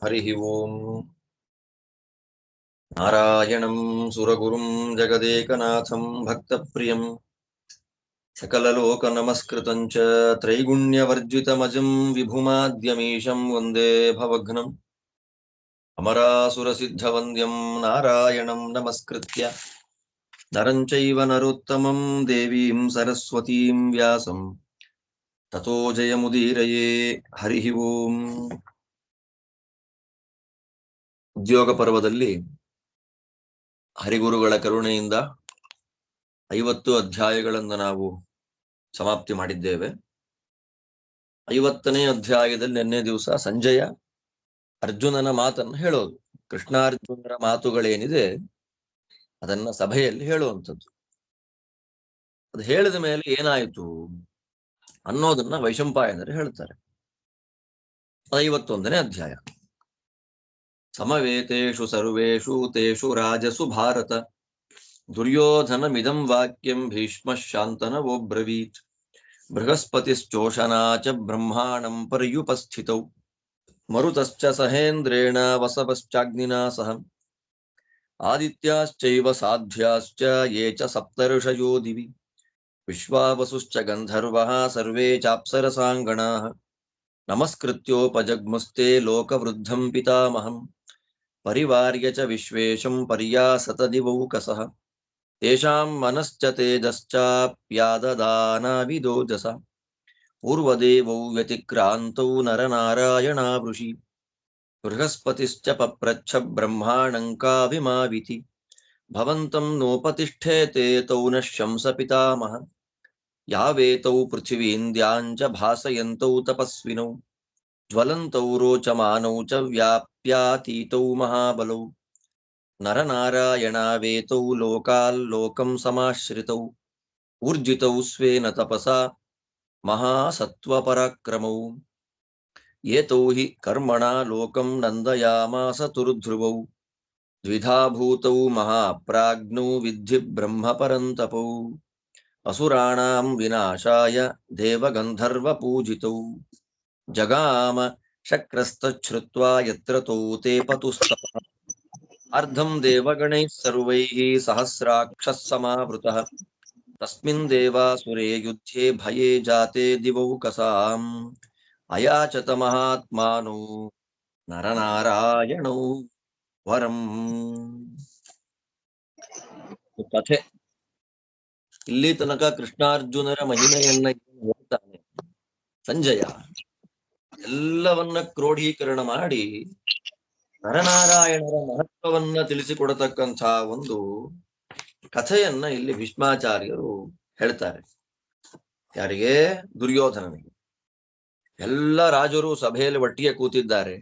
ಹರಿ ಓಂ. ನಾರಾಯಣಂ ಸುರಗುರುಂ ಜಗದೇಕನಾಥಂ ಭಕ್ತಪ್ರಿಯಂ ಸಕಲಲೋಕ ನಮಸ್ಕೃತಂ ಚ ತ್ರೈಗುಣ್ಯವರ್ಜಿತಮಜಂ ವಿಭುಮಾದ್ಯಮೀಶಂ ವಂದೇ ಭವಘ್ನಂ ಅಮರಾಸುರಸಿದ್ಧವಂದ್ಯಂ ನಾರಾಯಣಂ ನಮಸ್ಕೃತ್ಯ ನರಂ ಚೈವ ನರೋತ್ತಮಂ ದೇವೀಂ ಸರಸ್ವತೀಂ ವ್ಯಾಸಂ ತತೋ ಜಯಮುದೀರಯೇ. ಹರಿ ಓಂ. ಉದ್ಯೋಗ ಪರ್ವದಲ್ಲಿ ಹರಿಗುರುಗಳ ಕರುಣೆಯಿಂದ 50 ಅಧ್ಯಾಯಗಳನ್ನು ನಾವು ಸಮಾಪ್ತಿ ಮಾಡಿದ್ದೇವೆ. 50ನೇ ಅಧ್ಯಾಯದಲ್ಲಿ ನಿನ್ನೆ ದಿವಸ ಸಂಜಯ ಅರ್ಜುನನ ಮಾತನ್ನು ಹೇಳೋದು, ಕೃಷ್ಣಾರ್ಜುನರ ಮಾತುಗಳೇನಿದೆ ಅದನ್ನ ಸಭೆಯಲ್ಲಿ ಹೇಳುವಂಥದ್ದು. ಅದು ಹೇಳಿದ ಮೇಲೆ ಏನಾಯಿತು ಅನ್ನೋದನ್ನ ವೈಶಂಪಾಯನರು ಹೇಳ್ತಾರೆ. 51ನೇ ಅಧ್ಯಾಯ. ಸಮವೇತೇಷು ಸರ್ವೇಷು ತೇಷು ರಾಜಸು ಭಾರತ ದುರ್ಯೋಧನಮಿದಂ ವಾಕ್ಯಂ ಭೀಷ್ಮ ಶಾಂತನವೋಬ್ರವೀತ್ ಬೃಹಸ್ಪತಿಶ್ಚೋಷಣಾ ಚ ಬ್ರಹ್ಮಾಣಂ ಪರ್ಯುಪಸ್ಥಿತೌ ಮರುತಶ್ಚ ಸಹೇಂದ್ರೇಣ ವಸವಶ್ಚಾಗ್ನಿನಾ ಸಹ ಆದಿತ್ಯಾಶ್ಚೈವ ಸಾಧ್ಯಾಶ್ಚ ಯೇ ಚ ಸಪ್ತರ್ಷಯೋ ದಿವಿ ವಿಶ್ವಾವಸುಶ್ಚ ಗಂಧರ್ವಃ ಸರ್ವೇ ಚಾಪ್ಸರಸಾಂಗಣಾಃ ನಮಸ್ಕೃತ್ಯೋಪಜಗ್ಮುಸ್ತೆ ಲೋಕವೃದ್ಧಂ ಪಿತಾಮಹಂ ಪರಿವಾರ್ಯ ಚ ವಿಶ್ವೇಶಂ ಪರ್ಯಾಸತದಿವೌಕಸಃ ತೇಷಾಂ ಮನಶ್ಚ ತೇಜಶ್ಚಾಪ್ಯಾದದಾನಾವಿದೋಜಸ ಪೂರ್ವದೇವೌ ವ್ಯತಿಕ್ರಾಂತೌ ನರನಾರಾಯಣಾವೃಷಿ ಬೃಹಸ್ಪತಿಶ್ಚ ಪಪ್ರಚ್ಛ ಬ್ರಹ್ಮಾಣಂ ಕಾವಿಮಾವಿತಿ ಭವಂತಂ ನೋಪತಿಷ್ಠೇತೆ ತೌ ನ ಶಂಸ ಪಿತಾಮಹ ಯಾವೇತೌ ಪೃಥಿವೀಂದ್ಯಾಂಚ ಭಾಸಯಂತೌ ತಪಸ್ವಿನೌ ಜ್ವಲಂತೌ ರೋಚಮಾನೌ ಚ ವ್ಯಾಪ್ಯಾತೀತೌ ಮಹಾಬಲೌ ನರನಾರಾಯಣಾವೇತೌ ಲೋಕಾಲ್ಲೋಕಂ ಸಮಾಶ್ರಿತೌ ಊರ್ಜಿತೌ ಸ್ವೇನ ತಪಸಾ ಮಹಾಸತ್ವಪರಾಕ್ರಮೌ ಏತೌ ಹಿ ಕರ್ಮಣಾ ಲೋಕಂ ನಂದಯಾಮಾಸ ತುರ್ಧ್ರುವೌ ದ್ವಿಧಾಭೂತೌ ಮಹಾಪ್ರಾಜ್ಞೌ ವಿದ್ಧಿ ಬ್ರಹ್ಮಪರಂತಪೌ ಅಸುರಾಣಾಂ ವಿನಾಶಾಯ ದೇವಗಂಧರ್ವಪೂಜಿತೌ ಜಗಾಮ ಶಕ್ರಸ್ತಚ್ಛ್ರುತ್ವಾ ಯತ್ರ ತೌ ತೇ ಪತುಸ್ತಪಃ ಅರ್ಧಂ ದೇವಗಣೈಃ ಸರ್ವೈಃ ಸಹಸ್ರಾಕ್ಷಃ ಸಮಾವೃತಃ ತಸ್ಮಿನ್ ದೇವಾಸುರೇ ಯುದ್ಧೇ ಭಯೇ ಜಾತೆ ದಿವೌಕಸಾಂ ಅಯಾಚತ ಮಹಾತ್ಮಾನೋ ನರನಾರಾಯಣೌ ವರಂ. ಕಥೆ ಇಲ್ಲಿ ತನಕ ಕೃಷ್ಣಾರ್ಜುನರ ಮಹಿಮೆಯನ್ನ ಹೇಳ್ತಾನೆ ಸಂಜಯ. ಎಲ್ಲವನ್ನ ಕ್ರೋಢೀಕರಣ ಮಾಡಿ ನರನಾರಾಯಣರ ಮಹತ್ವವನ್ನ ತಿಳಿಸಿಕೊಡತಕ್ಕಂಥ ಒಂದು ಕಥೆಯನ್ನ ಇಲ್ಲಿ ಭೀಷ್ಮಾಚಾರ್ಯರು ಹೇಳ್ತಾರೆ. ಯಾರಿಗೆ? ದುರ್ಯೋಧನನಿಗೆ. ಎಲ್ಲ ರಾಜರು ಸಭೆಯಲ್ಲಿ ಒಟ್ಟಿಗೆ ಕೂತಿದ್ದಾರೆ.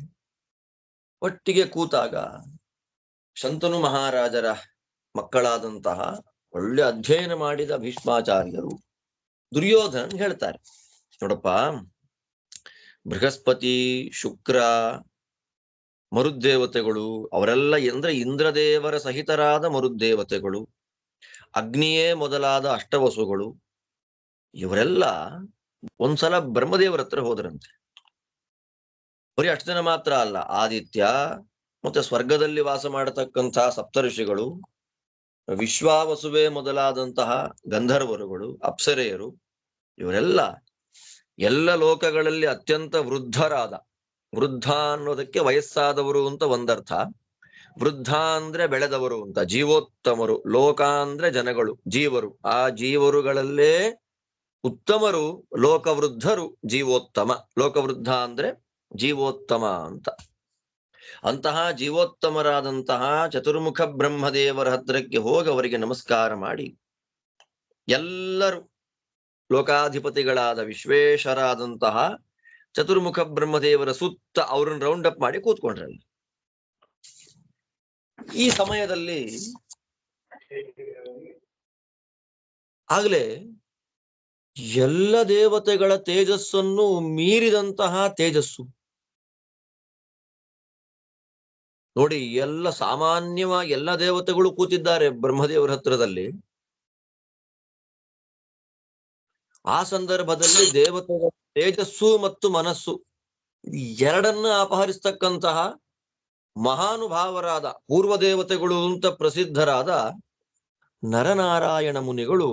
ಒಟ್ಟಿಗೆ ಕೂತಾಗ ಶಂತನು ಮಹಾರಾಜರ ಮಕ್ಕಳಾದಂತಹ ಒಳ್ಳೆ ಅಧ್ಯಯನ ಮಾಡಿದ ಭೀಷ್ಮಾಚಾರ್ಯರು ದುರ್ಯೋಧನನ್ ಹೇಳ್ತಾರೆ, ನೋಡಪ್ಪ, ಬೃಹಸ್ಪತಿ, ಶುಕ್ರ, ಮರುದ್ದೇವತೆಗಳು ಅವರೆಲ್ಲ ಅಂದ್ರೆ ಇಂದ್ರದೇವರ ಸಹಿತರಾದ ಮರುದ್ದೇವತೆಗಳು, ಅಗ್ನಿಯೇ ಮೊದಲಾದ ಅಷ್ಟವಸುಗಳು, ಇವರೆಲ್ಲ ಒಂದ್ಸಲ ಬ್ರಹ್ಮದೇವರ ಹತ್ರ ಹೋದ್ರಂತೆ. ಬರೀ ಅಷ್ಟು ಜನ ಮಾತ್ರ ಅಲ್ಲ, ಆದಿತ್ಯ ಮತ್ತೆ ಸ್ವರ್ಗದಲ್ಲಿ ವಾಸ ಮಾಡತಕ್ಕಂತಹ ಸಪ್ತಋಷಿಗಳು, ವಿಶ್ವಾವಸುವೆ ಮೊದಲಾದಂತಹ ಗಂಧರ್ವರುಗಳು, ಅಪ್ಸರೆಯರು, ಇವರೆಲ್ಲ ಎಲ್ಲ ಲೋಕಗಳಲ್ಲಿ ಅತ್ಯಂತ ವೃದ್ಧರಾದ, ವೃದ್ಧ ಅನ್ನೋದಕ್ಕೆ ವಯಸ್ಸಾದವರು ಅಂತ ಒಂದರ್ಥ, ವೃದ್ಧ ಅಂದ್ರೆ ಬೆಳೆದವರು ಅಂತ, ಜೀವೋತ್ತಮರು, ಲೋಕ ಅಂದ್ರೆ ಜನಗಳು, ಜೀವರು, ಆ ಜೀವರುಗಳಲ್ಲೇ ಉತ್ತಮರು ಲೋಕವೃದ್ಧರು ಜೀವೋತ್ತಮ. ಲೋಕವೃದ್ಧ ಅಂದ್ರೆ ಜೀವೋತ್ತಮ ಅಂತ. ಅಂತಹ ಜೀವೋತ್ತಮರಾದಂತಹ ಚತುರ್ಮುಖ ಬ್ರಹ್ಮದೇವರ ಹತ್ರಕ್ಕೆ ಹೋಗಿ ಅವರಿಗೆ ನಮಸ್ಕಾರ ಮಾಡಿ, ಎಲ್ಲರೂ ಲೋಕಾಧಿಪತಿಗಳಾದ ವಿಶ್ವೇಶ್ವರಾದಂತಹ ಚತುರ್ಮುಖ ಬ್ರಹ್ಮದೇವರ ಸುತ್ತ ಅವ್ರನ್ನ ರೌಂಡ್ ಅಪ್ ಮಾಡಿ ಕೂತ್ಕೊಂಡ್ರಲ್ಲಿ. ಈ ಸಮಯದಲ್ಲಿ ಆಗ್ಲೇ ಎಲ್ಲ ದೇವತೆಗಳ ತೇಜಸ್ಸನ್ನು ಮೀರಿದಂತಹ ತೇಜಸ್ಸು ನೋಡಿ. ಎಲ್ಲ ಸಾಮಾನ್ಯವಾಗಿ ಎಲ್ಲ ದೇವತೆಗಳು ಕೂತಿದ್ದಾರೆ ಬ್ರಹ್ಮದೇವರ ಹತ್ರದಲ್ಲಿ. ಆ ಸಂದರ್ಭದಲ್ಲಿ ದೇವತೆಗಳ ತೇಜಸ್ಸು ಮತ್ತು ಮನಸ್ಸು ಎರಡನ್ನ ಅಪಹರಿಸ್ತಕ್ಕಂತಹ ಮಹಾನುಭಾವರಾದ ಪೂರ್ವ ದೇವತೆಗಳು ಅಂತ ಪ್ರಸಿದ್ಧರಾದ ನರನಾರಾಯಣ ಮುನಿಗಳು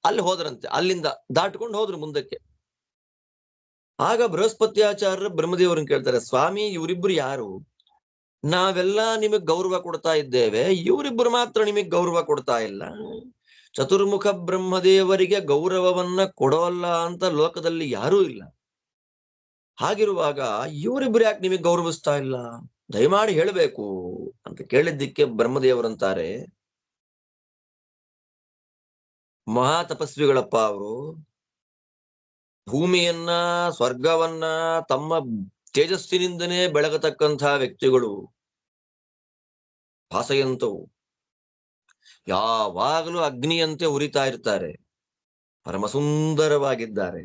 ಅಲ್ಲಿ ಹೋದ್ರಂತೆ. ಅಲ್ಲಿಂದ ದಾಟ್ಕೊಂಡು ಹೋದ್ರು ಮುಂದಕ್ಕೆ. ಆಗ ಬೃಹಸ್ಪತ್ಯಾಚಾರ್ಯ ಬ್ರಹ್ಮದೇವರನ್ನು ಕೇಳ್ತಾರೆ, ಸ್ವಾಮಿ ಇವರಿಬ್ರು ಯಾರು? ನಾವೆಲ್ಲ ನಿಮಗ್ ಗೌರವ ಕೊಡ್ತಾ ಇದ್ದೇವೆ, ಇವರಿಬ್ಬರು ಮಾತ್ರ ನಿಮಗ್ ಗೌರವ ಕೊಡ್ತಾ ಇಲ್ಲ. ಚತುರ್ಮುಖ ಬ್ರಹ್ಮದೇವರಿಗೆ ಗೌರವವನ್ನ ಕೊಡೋಲ್ಲ ಅಂತ ಲೋಕದಲ್ಲಿ ಯಾರೂ ಇಲ್ಲ. ಹಾಗಿರುವಾಗ ಇವರಿಬ್ರು ಯಾಕೆ ನಿಮಗ್ ಗೌರವಿಸ್ತಾ ಇಲ್ಲ? ದಯಮಾಡಿ ಹೇಳಬೇಕು ಅಂತ ಕೇಳಿದ್ದಕ್ಕೆ ಬ್ರಹ್ಮದೇವರಂತಾರೆ, ಮಹಾ ತಪಸ್ವಿಗಳಪ್ಪ ಅವರು. ಭೂಮಿಯನ್ನ ಸ್ವರ್ಗವನ್ನ ತಮ್ಮ ತೇಜಸ್ಸಿನಿಂದನೇ ಬೆಳಗತಕ್ಕಂತಹ ವ್ಯಕ್ತಿಗಳು. ಭಾಸೆಯಂತವು ಯಾವಾಗಲೂ ಅಗ್ನಿಯಂತೆ ಉರಿತಾ ಇರ್ತಾರೆ. ಪರಮ ಸುಂದರವಾಗಿದ್ದಾರೆ,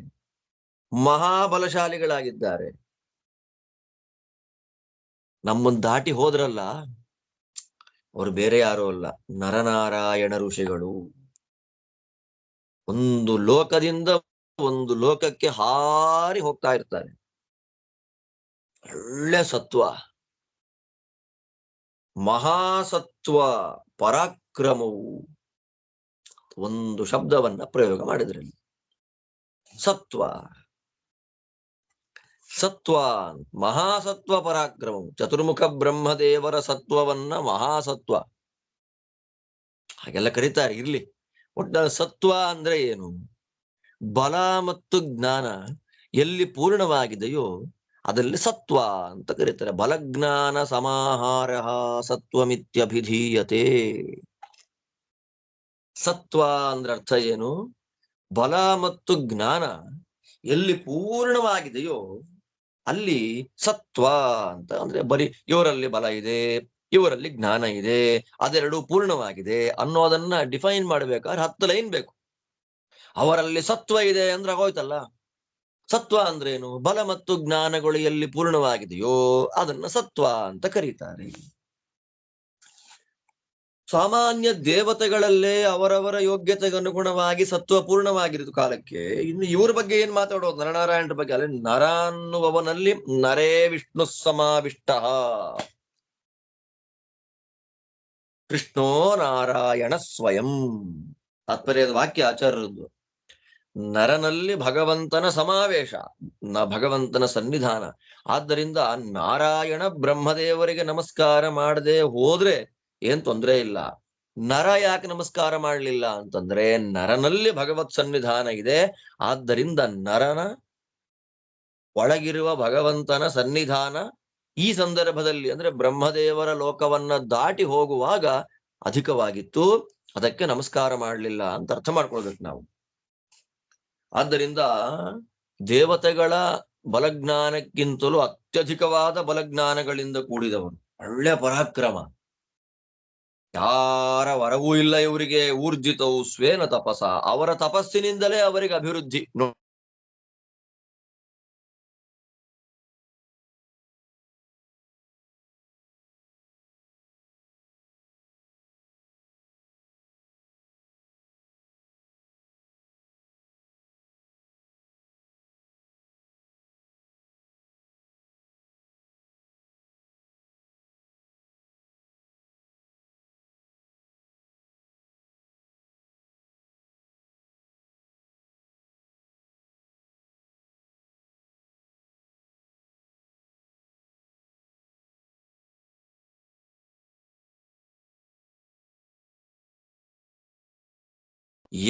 ಮಹಾಬಲಶಾಲಿಗಳಾಗಿದ್ದಾರೆ. ನಮ್ಮನ್ನು ದಾಟಿ ಹೋದ್ರಲ್ಲ, ಅವರು ಬೇರೆ ಯಾರು ಅಲ್ಲ, ನರನಾರಾಯಣ ಋಷಿಗಳು. ಒಂದು ಲೋಕದಿಂದ ಒಂದು ಲೋಕಕ್ಕೆ ಹಾರಿ ಹೋಗ್ತಾ ಇರ್ತಾರೆ. ಒಳ್ಳೆ ಸತ್ವ, ಮಹಾಸತ್ವ, ಪರಾಕ್ರಮವು. ಒಂದು ಶಬ್ದವನ್ನ ಪ್ರಯೋಗ ಮಾಡಿದ್ರಲ್ಲಿ, ಸತ್ವ. ಸತ್ವ, ಮಹಾಸತ್ವ, ಪರಾಕ್ರಮವು. ಚತುರ್ಮುಖ ಬ್ರಹ್ಮದೇವರ ಸತ್ವವನ್ನ ಮಹಾಸತ್ವ ಹಾಗೆಲ್ಲ ಕರೀತಾರೆ. ಇರ್ಲಿ, ಒಟ್ಟ ಸತ್ವ ಅಂದ್ರೆ ಏನು? ಬಲ ಮತ್ತು ಜ್ಞಾನ ಎಲ್ಲಿ ಪೂರ್ಣವಾಗಿದೆಯೋ ಅದರಲ್ಲಿ ಸತ್ವ ಅಂತ ಕರೀತಾರೆ. ಬಲಜ್ಞಾನ ಸಮಾಹಾರ ಸತ್ವಮಿತ್ಯಭಿಧೀಯತೆ. ಸತ್ವ ಅಂದ್ರೆ ಅರ್ಥ ಏನು? ಬಲ ಮತ್ತು ಜ್ಞಾನ ಎಲ್ಲಿ ಪೂರ್ಣವಾಗಿದೆಯೋ ಅಲ್ಲಿ ಸತ್ವ ಅಂತ. ಅಂದ್ರೆ ಬರೀ ಇವರಲ್ಲಿ ಬಲ ಇದೆ, ಇವರಲ್ಲಿ ಜ್ಞಾನ ಇದೆ, ಅದೆರಡು ಪೂರ್ಣವಾಗಿದೆ ಅನ್ನೋದನ್ನ ಡಿಫೈನ್ ಮಾಡ್ಬೇಕಾದ್ರೆ 10 ಲೈನ್ ಬೇಕು. ಅವರಲ್ಲಿ ಸತ್ವ ಇದೆ ಅಂದ್ರೆ ಆಗೋಯ್ತಲ್ಲ. ಸತ್ವ ಅಂದ್ರೇನು? ಬಲ ಮತ್ತು ಜ್ಞಾನಗಳು ಎಲ್ಲಿ ಪೂರ್ಣವಾಗಿದೆಯೋ ಅದನ್ನ ಸತ್ವ ಅಂತ ಕರೀತಾರೆ. ಸಾಮಾನ್ಯ ದೇವತೆಗಳಲ್ಲೇ ಅವರವರ ಯೋಗ್ಯತೆಗೆ ಅನುಗುಣವಾಗಿ ಸತ್ವ ಪೂರ್ಣವಾಗಿರುವ ಕಾಲಕ್ಕೆ ಇನ್ನು ಇವ್ರ ಬಗ್ಗೆ ಏನ್ ಮಾತಾಡೋದು? ನರನಾರಾಯಣರ ಬಗ್ಗೆ. ಅಲ್ಲಿ ನರ ಅನ್ನುವವನಲ್ಲಿ ನರೇ ವಿಷ್ಣು ಸಮಾವಿಷ್ಟ, ಕೃಷ್ಣೋ ನಾರಾಯಣ ಸ್ವಯಂ. ತಾತ್ಪರ್ಯದ ವಾಕ್ಯ ಆಚಾರ್ಯರದ್ದು. ನರನಲ್ಲಿ ಭಗವಂತನ ಸಮಾವೇಶ, ಭಗವಂತನ ಸನ್ನಿಧಾನ. ಆದ್ದರಿಂದ ನಾರಾಯಣ ಬ್ರಹ್ಮದೇವರಿಗೆ ನಮಸ್ಕಾರ ಮಾಡದೆ ಹೋದ್ರೆ ಏನ್ ತೊಂದರೆ ಇಲ್ಲ. ನರ ಯಾಕೆ ನಮಸ್ಕಾರ ಮಾಡಲಿಲ್ಲ ಅಂತಂದ್ರೆ ನರನಲ್ಲಿ ಭಗವತ್ ಸನ್ನಿಧಾನ ಇದೆ. ಆದ್ದರಿಂದ ನರನ ಒಳಗಿರುವ ಭಗವಂತನ ಸನ್ನಿಧಾನ ಈ ಸಂದರ್ಭದಲ್ಲಿ ಅಂದ್ರೆ ಬ್ರಹ್ಮದೇವರ ಲೋಕವನ್ನ ದಾಟಿ ಹೋಗುವಾಗ ಅಧಿಕವಾಗಿತ್ತು. ಅದಕ್ಕೆ ನಮಸ್ಕಾರ ಮಾಡಲಿಲ್ಲ ಅಂತ ಅರ್ಥ ಮಾಡ್ಕೊಳ್ಬೇಕು ನಾವು. ಆದ್ದರಿಂದ ದೇವತೆಗಳ ಬಲಜ್ಞಾನಕ್ಕಿಂತಲೂ ಅತ್ಯಧಿಕವಾದ ಬಲಜ್ಞಾನಗಳಿಂದ ಕೂಡಿದವರು. ಒಳ್ಳೆ ಪರಾಕ್ರಮ, ಯಾರ ವರವೂ ಇಲ್ಲ ಇವರಿಗೆ. ಊರ್ಜಿತವು ಸ್ವೇನ ತಪಸ, ಅವರ ತಪಸ್ಸಿನಿಂದಲೇ ಅವರಿಗೆ ಅಭಿವೃದ್ಧಿ.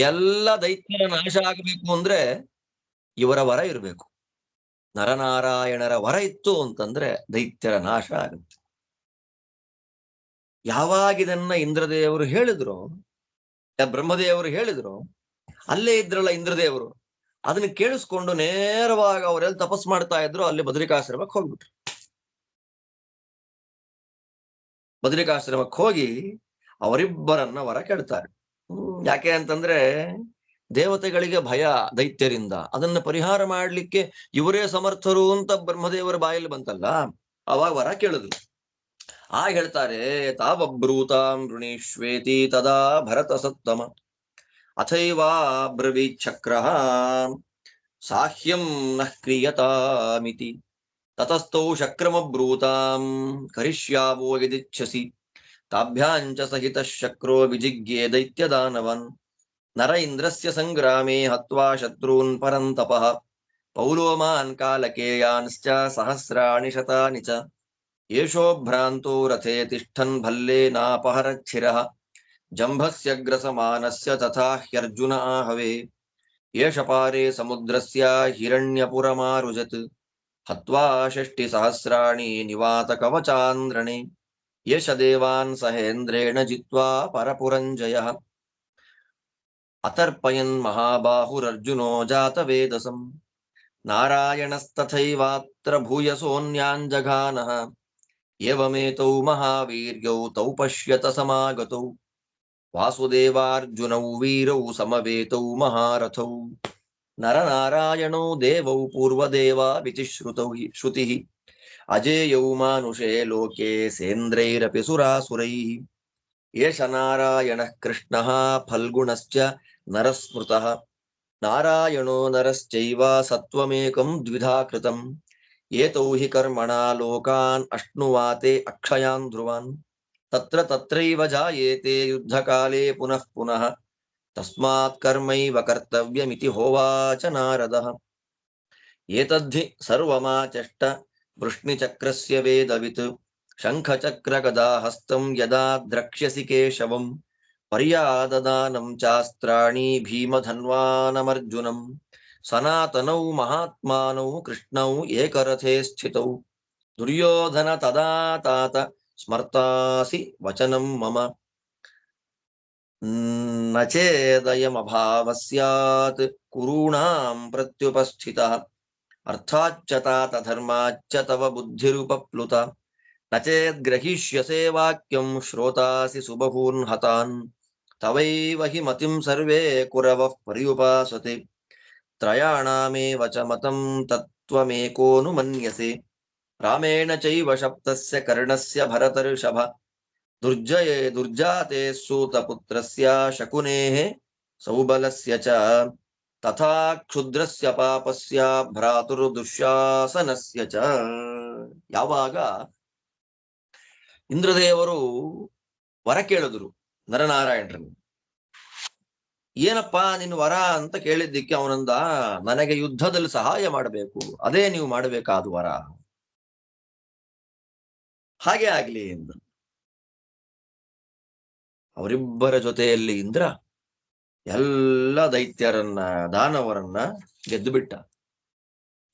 ಎಲ್ಲ ದೈತ್ಯರ ನಾಶ ಆಗಬೇಕು ಅಂದ್ರೆ ಇವರ ವರ ಇರಬೇಕು. ನರನಾರಾಯಣರ ವರ ಇತ್ತು ಅಂತಂದ್ರೆ ದೈತ್ಯರ ನಾಶ ಆಗುತ್ತೆ. ಯಾವಾಗ ಇದನ್ನ ಇಂದ್ರದೇವರು ಹೇಳಿದ್ರು, ಬ್ರಹ್ಮದೇವರು ಹೇಳಿದ್ರು, ಅಲ್ಲೇ ಇದ್ರಲ್ಲ ಇಂದ್ರದೇವರು, ಅದನ್ನ ಕೇಳಿಸ್ಕೊಂಡು ನೇರವಾಗಿ ಅವರೆಲ್ಲ ತಪಸ್ ಮಾಡ್ತಾ ಇದ್ರು ಅಲ್ಲಿ ಬದರಿಕಾಶ್ರಮಕ್ಕೆ ಹೋಗ್ಬಿಟ್ರು. ಬದರಿಕಾಶ್ರಮಕ್ಕೆ ಹೋಗಿ ಅವರಿಬ್ಬರನ್ನ ವರ ಕೇಳ್ತಾರೆ. ಯಾಕೆ ಅಂತಂದ್ರೆ ದೇವತೆಗಳಿಗೆ ಭಯ ದೈತ್ಯರಿಂದ, ಅದನ್ನ ಪರಿಹಾರ ಮಾಡ್ಲಿಕ್ಕೆ ಇವರೇ ಸಮರ್ಥರು ಅಂತ ಬ್ರಹ್ಮದೇವರ ಬಾಯಲ್ಲಿ ಬಂತಲ್ಲ, ಅವಾಗ ವರ ಕೇಳಿದ್ರು. ಹೇಳ್ತಾರೆ, ತಾವಬ್ರೂತಾಂ ಋಣೀಶ್ವೇತಿ ತದಾ ಭರತ ಸತ್ತಮ ಅಥೈವಾ ಬ್ರವೀತ್ ಚಕ್ರ ಸಾಹ್ಯಂ ನಃ ಕ್ರಿಯತಾಮಿತಿ ತತಸ್ಥೌ ಶಕ್ರಮಬ್ರೂತಾಂ ಕರಿಷ್ಯಾವೋ ಯದಿಚ್ಛಸಿ ತಾಭ್ಯಾಂಚ ಸಹಿತ ಶಕ್ರೋ ವಿಜಿಗ್ಯೆ ದೈತ್ಯದಾನವನ್ ನರ ಇಂದ್ರಸ್ಯ ಸಂಗ್ರಾಮೇ ಹತ್ವಾ ಶತ್ರೂನ್ ಪರಂತಪಃ ಪೌಲೋಮಾನ್ ಕಾಲಕೇಯಾನ್ಶ್ಚ ಸಹಸ್ರಾಣಿ ಶತಾನಿ ಚ ಏಷೋ ಭ್ರಾಂತೋ ರಥೇ ತಿಷ್ಠನ್ ಭಲ್ಲೇನಾಪಹರಚ್ಛಿರಃ ಜಂಭಸ್ಯಗ್ರಸಮಾನಸ್ಯ ತಥಾ ಹ್ಯರ್ಜುನ ಆಹವೇ ಏಷ ಪಾರೆ ಸಮುದ್ರಸ್ಯ ಹಿರಣ್ಯಪುರಮಾರುಜತ್ ಹತ್ವಾ ಷಷ್ಟಿಸಹಸ್ರಾಣಿ ನಿವಾತ ಕವಚಾಂದ್ರಣೆ ಏಷ ದೇವಾನ್ ಸಹೇಂದ್ರೇಣ ಜಿತ್ವಾ ಪರಪುರಂಜಯಃ ಅತರ್ಪಯನ್ ಮಹಾಬಾಹುರರ್ಜುನೋ ಜಾತವೇದಸಂ ನಾರಾಯಣಸ್ತಥೈವಾತ್ರ ಭೂಯಸೋನ್ಯಾಂಜಘಾನಃ ಏವಮೇತೌ ಮಹಾವೀರ್ಯೌ ತೌ ಪಶ್ಯತ ಸಮಾಗತೌ ವಾಸುದೇವಾರ್ಜುನೌ ವೀರೌ ಸಮವೇತೌ ಮಹಾರಥೌ ನರನಾರಾಯಣೌ ದೇವೌ ಪೂರ್ವದೇವಾ ವಿಚಿಶ್ರುತೌ ಶ್ರುತಿಃ ಅಜೇಯೌ ಮಾನುಷೇ ಲೋಕೆ ಸೇಂದ್ರೈರಪಿ ಸುರಾಸುರೈಃ ಏಷ ನಾರಾಯಣಃ ಕೃಷ್ಣಃ ಫಲ್ಗುಣಶ್ಚ ನರಸ್ಮೃತಃ ನಾರಾಯಣೋ ನರಶ್ಚೈವ ಸತ್ವಮೇಕಂ ದ್ವಿಧಾ ಕೃತಂ ಏತೌ ಹಿ ಕರ್ಮಣಾ ಲೋಕಾನ್ ಅಶ್ನುವಾತೆ ಅಕ್ಷಯಾನ್ ಧ್ರುವಾನ್ ತತ್ರ ತತ್ರೈವ ಜಾಯೇತೆ ಯುದ್ಧಕಾಲೇ ಪುನಃ ಪುನಃ ತಸ್ಮಾತ್ ಕರ್ಮೈವ ಕರ್ತವ್ಯಮಿತಿ ಹೋವಾಚ ನಾರದಃ ಏತद्धಿ ಸರ್ವಮಾಚಷ್ಟ ವೃಷ್ಣಿಚಕ್ರಸ್ಯ ವೇದವಿತ್ ಶಂಖಚಕ್ರಗದಾಹಸ್ತಂ ಯದಾ ದ್ರಕ್ಷ್ಯಸಿ ಕೇಶವಂ ಪರ್ಯಾದದಾನಂ ಚಾಸ್ತ್ರಾಣಿ ಭೀಮಧನ್ವಾನಮರ್ಜುನಂ ಸನಾತನೌ ಮಹಾತ್ಮಾನೌ ಕೃಷ್ಣೌ ಏಕರಥೇ ಸ್ಥಿತೌ ದುರ್ಯೋಧನ ತದಾ ತಾತ ಸ್ಮರ್ತಾಸಿ ವಚನಂ ಮಮ ನಚೇದಯಮಭಾವ ಸ್ಯಾತ್ ಕುರುಣಾಂ ಪ್ರತ್ಯುಪಸ್ಥಿತಃ ಅರ್ಥಾಚ್ಚ ತಾತ ಧರ್ಮಾಚ್ಚ ತವ ಬುದ್ಧಿರುಪಪ್ಲುತ ನಚೇದ್ಗ್ರಹೀಷ್ಯಸೇ ವಾಕ್ಯಂ ಶ್ರೋತಾಸಿ ಸುಬಹೂನ್ ಹತಾನ್ ತವೈವ ಹಿ ಮತಿಂ ಸರ್ವೇ ಕುರವಃ ಪರ್ಯುಪಾಸತೆ ತ್ರಯಾಣಾಮೇವ ಚ ಮತಂ ತತ್ವಮೇಕೋನು ಮನ್ಯಸೆ ರಾಮೇಣ ಚೈವ ಶಪ್ತಸ್ಯ ಕರ್ಣಸ್ಯ ಭರತರ್ಷಭ ದುರ್ಜಾತೆ ಸೂತಪುತ್ರಸ್ಯ ಶಕುನೇಃ ಸೌಬಲಸ್ಯ ಚ ತಥಾ ಕ್ಷುದ್ರಸ್ಯ ಪಾಪಸ್ಯ ಭ್ರಾತೃದುಶ್ಯಾಸನಸ್ಯ ಚ. ಯಾವಾಗ ಇಂದ್ರದೇವರು ವರ ಕೇಳಿದ್ರು ನರನಾರಾಯಣರನ್ನು, ಏನಪ್ಪಾ ನಿನ್ನ ವರ ಅಂತ ಕೇಳಿದ್ದಕ್ಕೆ ಅವನಂದ, ನನಗೆ ಯುದ್ಧದಲ್ಲಿ ಸಹಾಯ ಮಾಡಬೇಕು, ಅದೇ ನೀವು ಮಾಡಬೇಕಾದ ವರ. ಹಾಗೆ ಆಗ್ಲಿ ಎಂದರು. ಅವರಿಬ್ಬರ ಜೊತೆಯಲ್ಲಿ ಇಂದ್ರ ಎಲ್ಲ ದೈತ್ಯರನ್ನ ದಾನವರನ್ನ ಗೆದ್ದು ಬಿಟ್ಟ.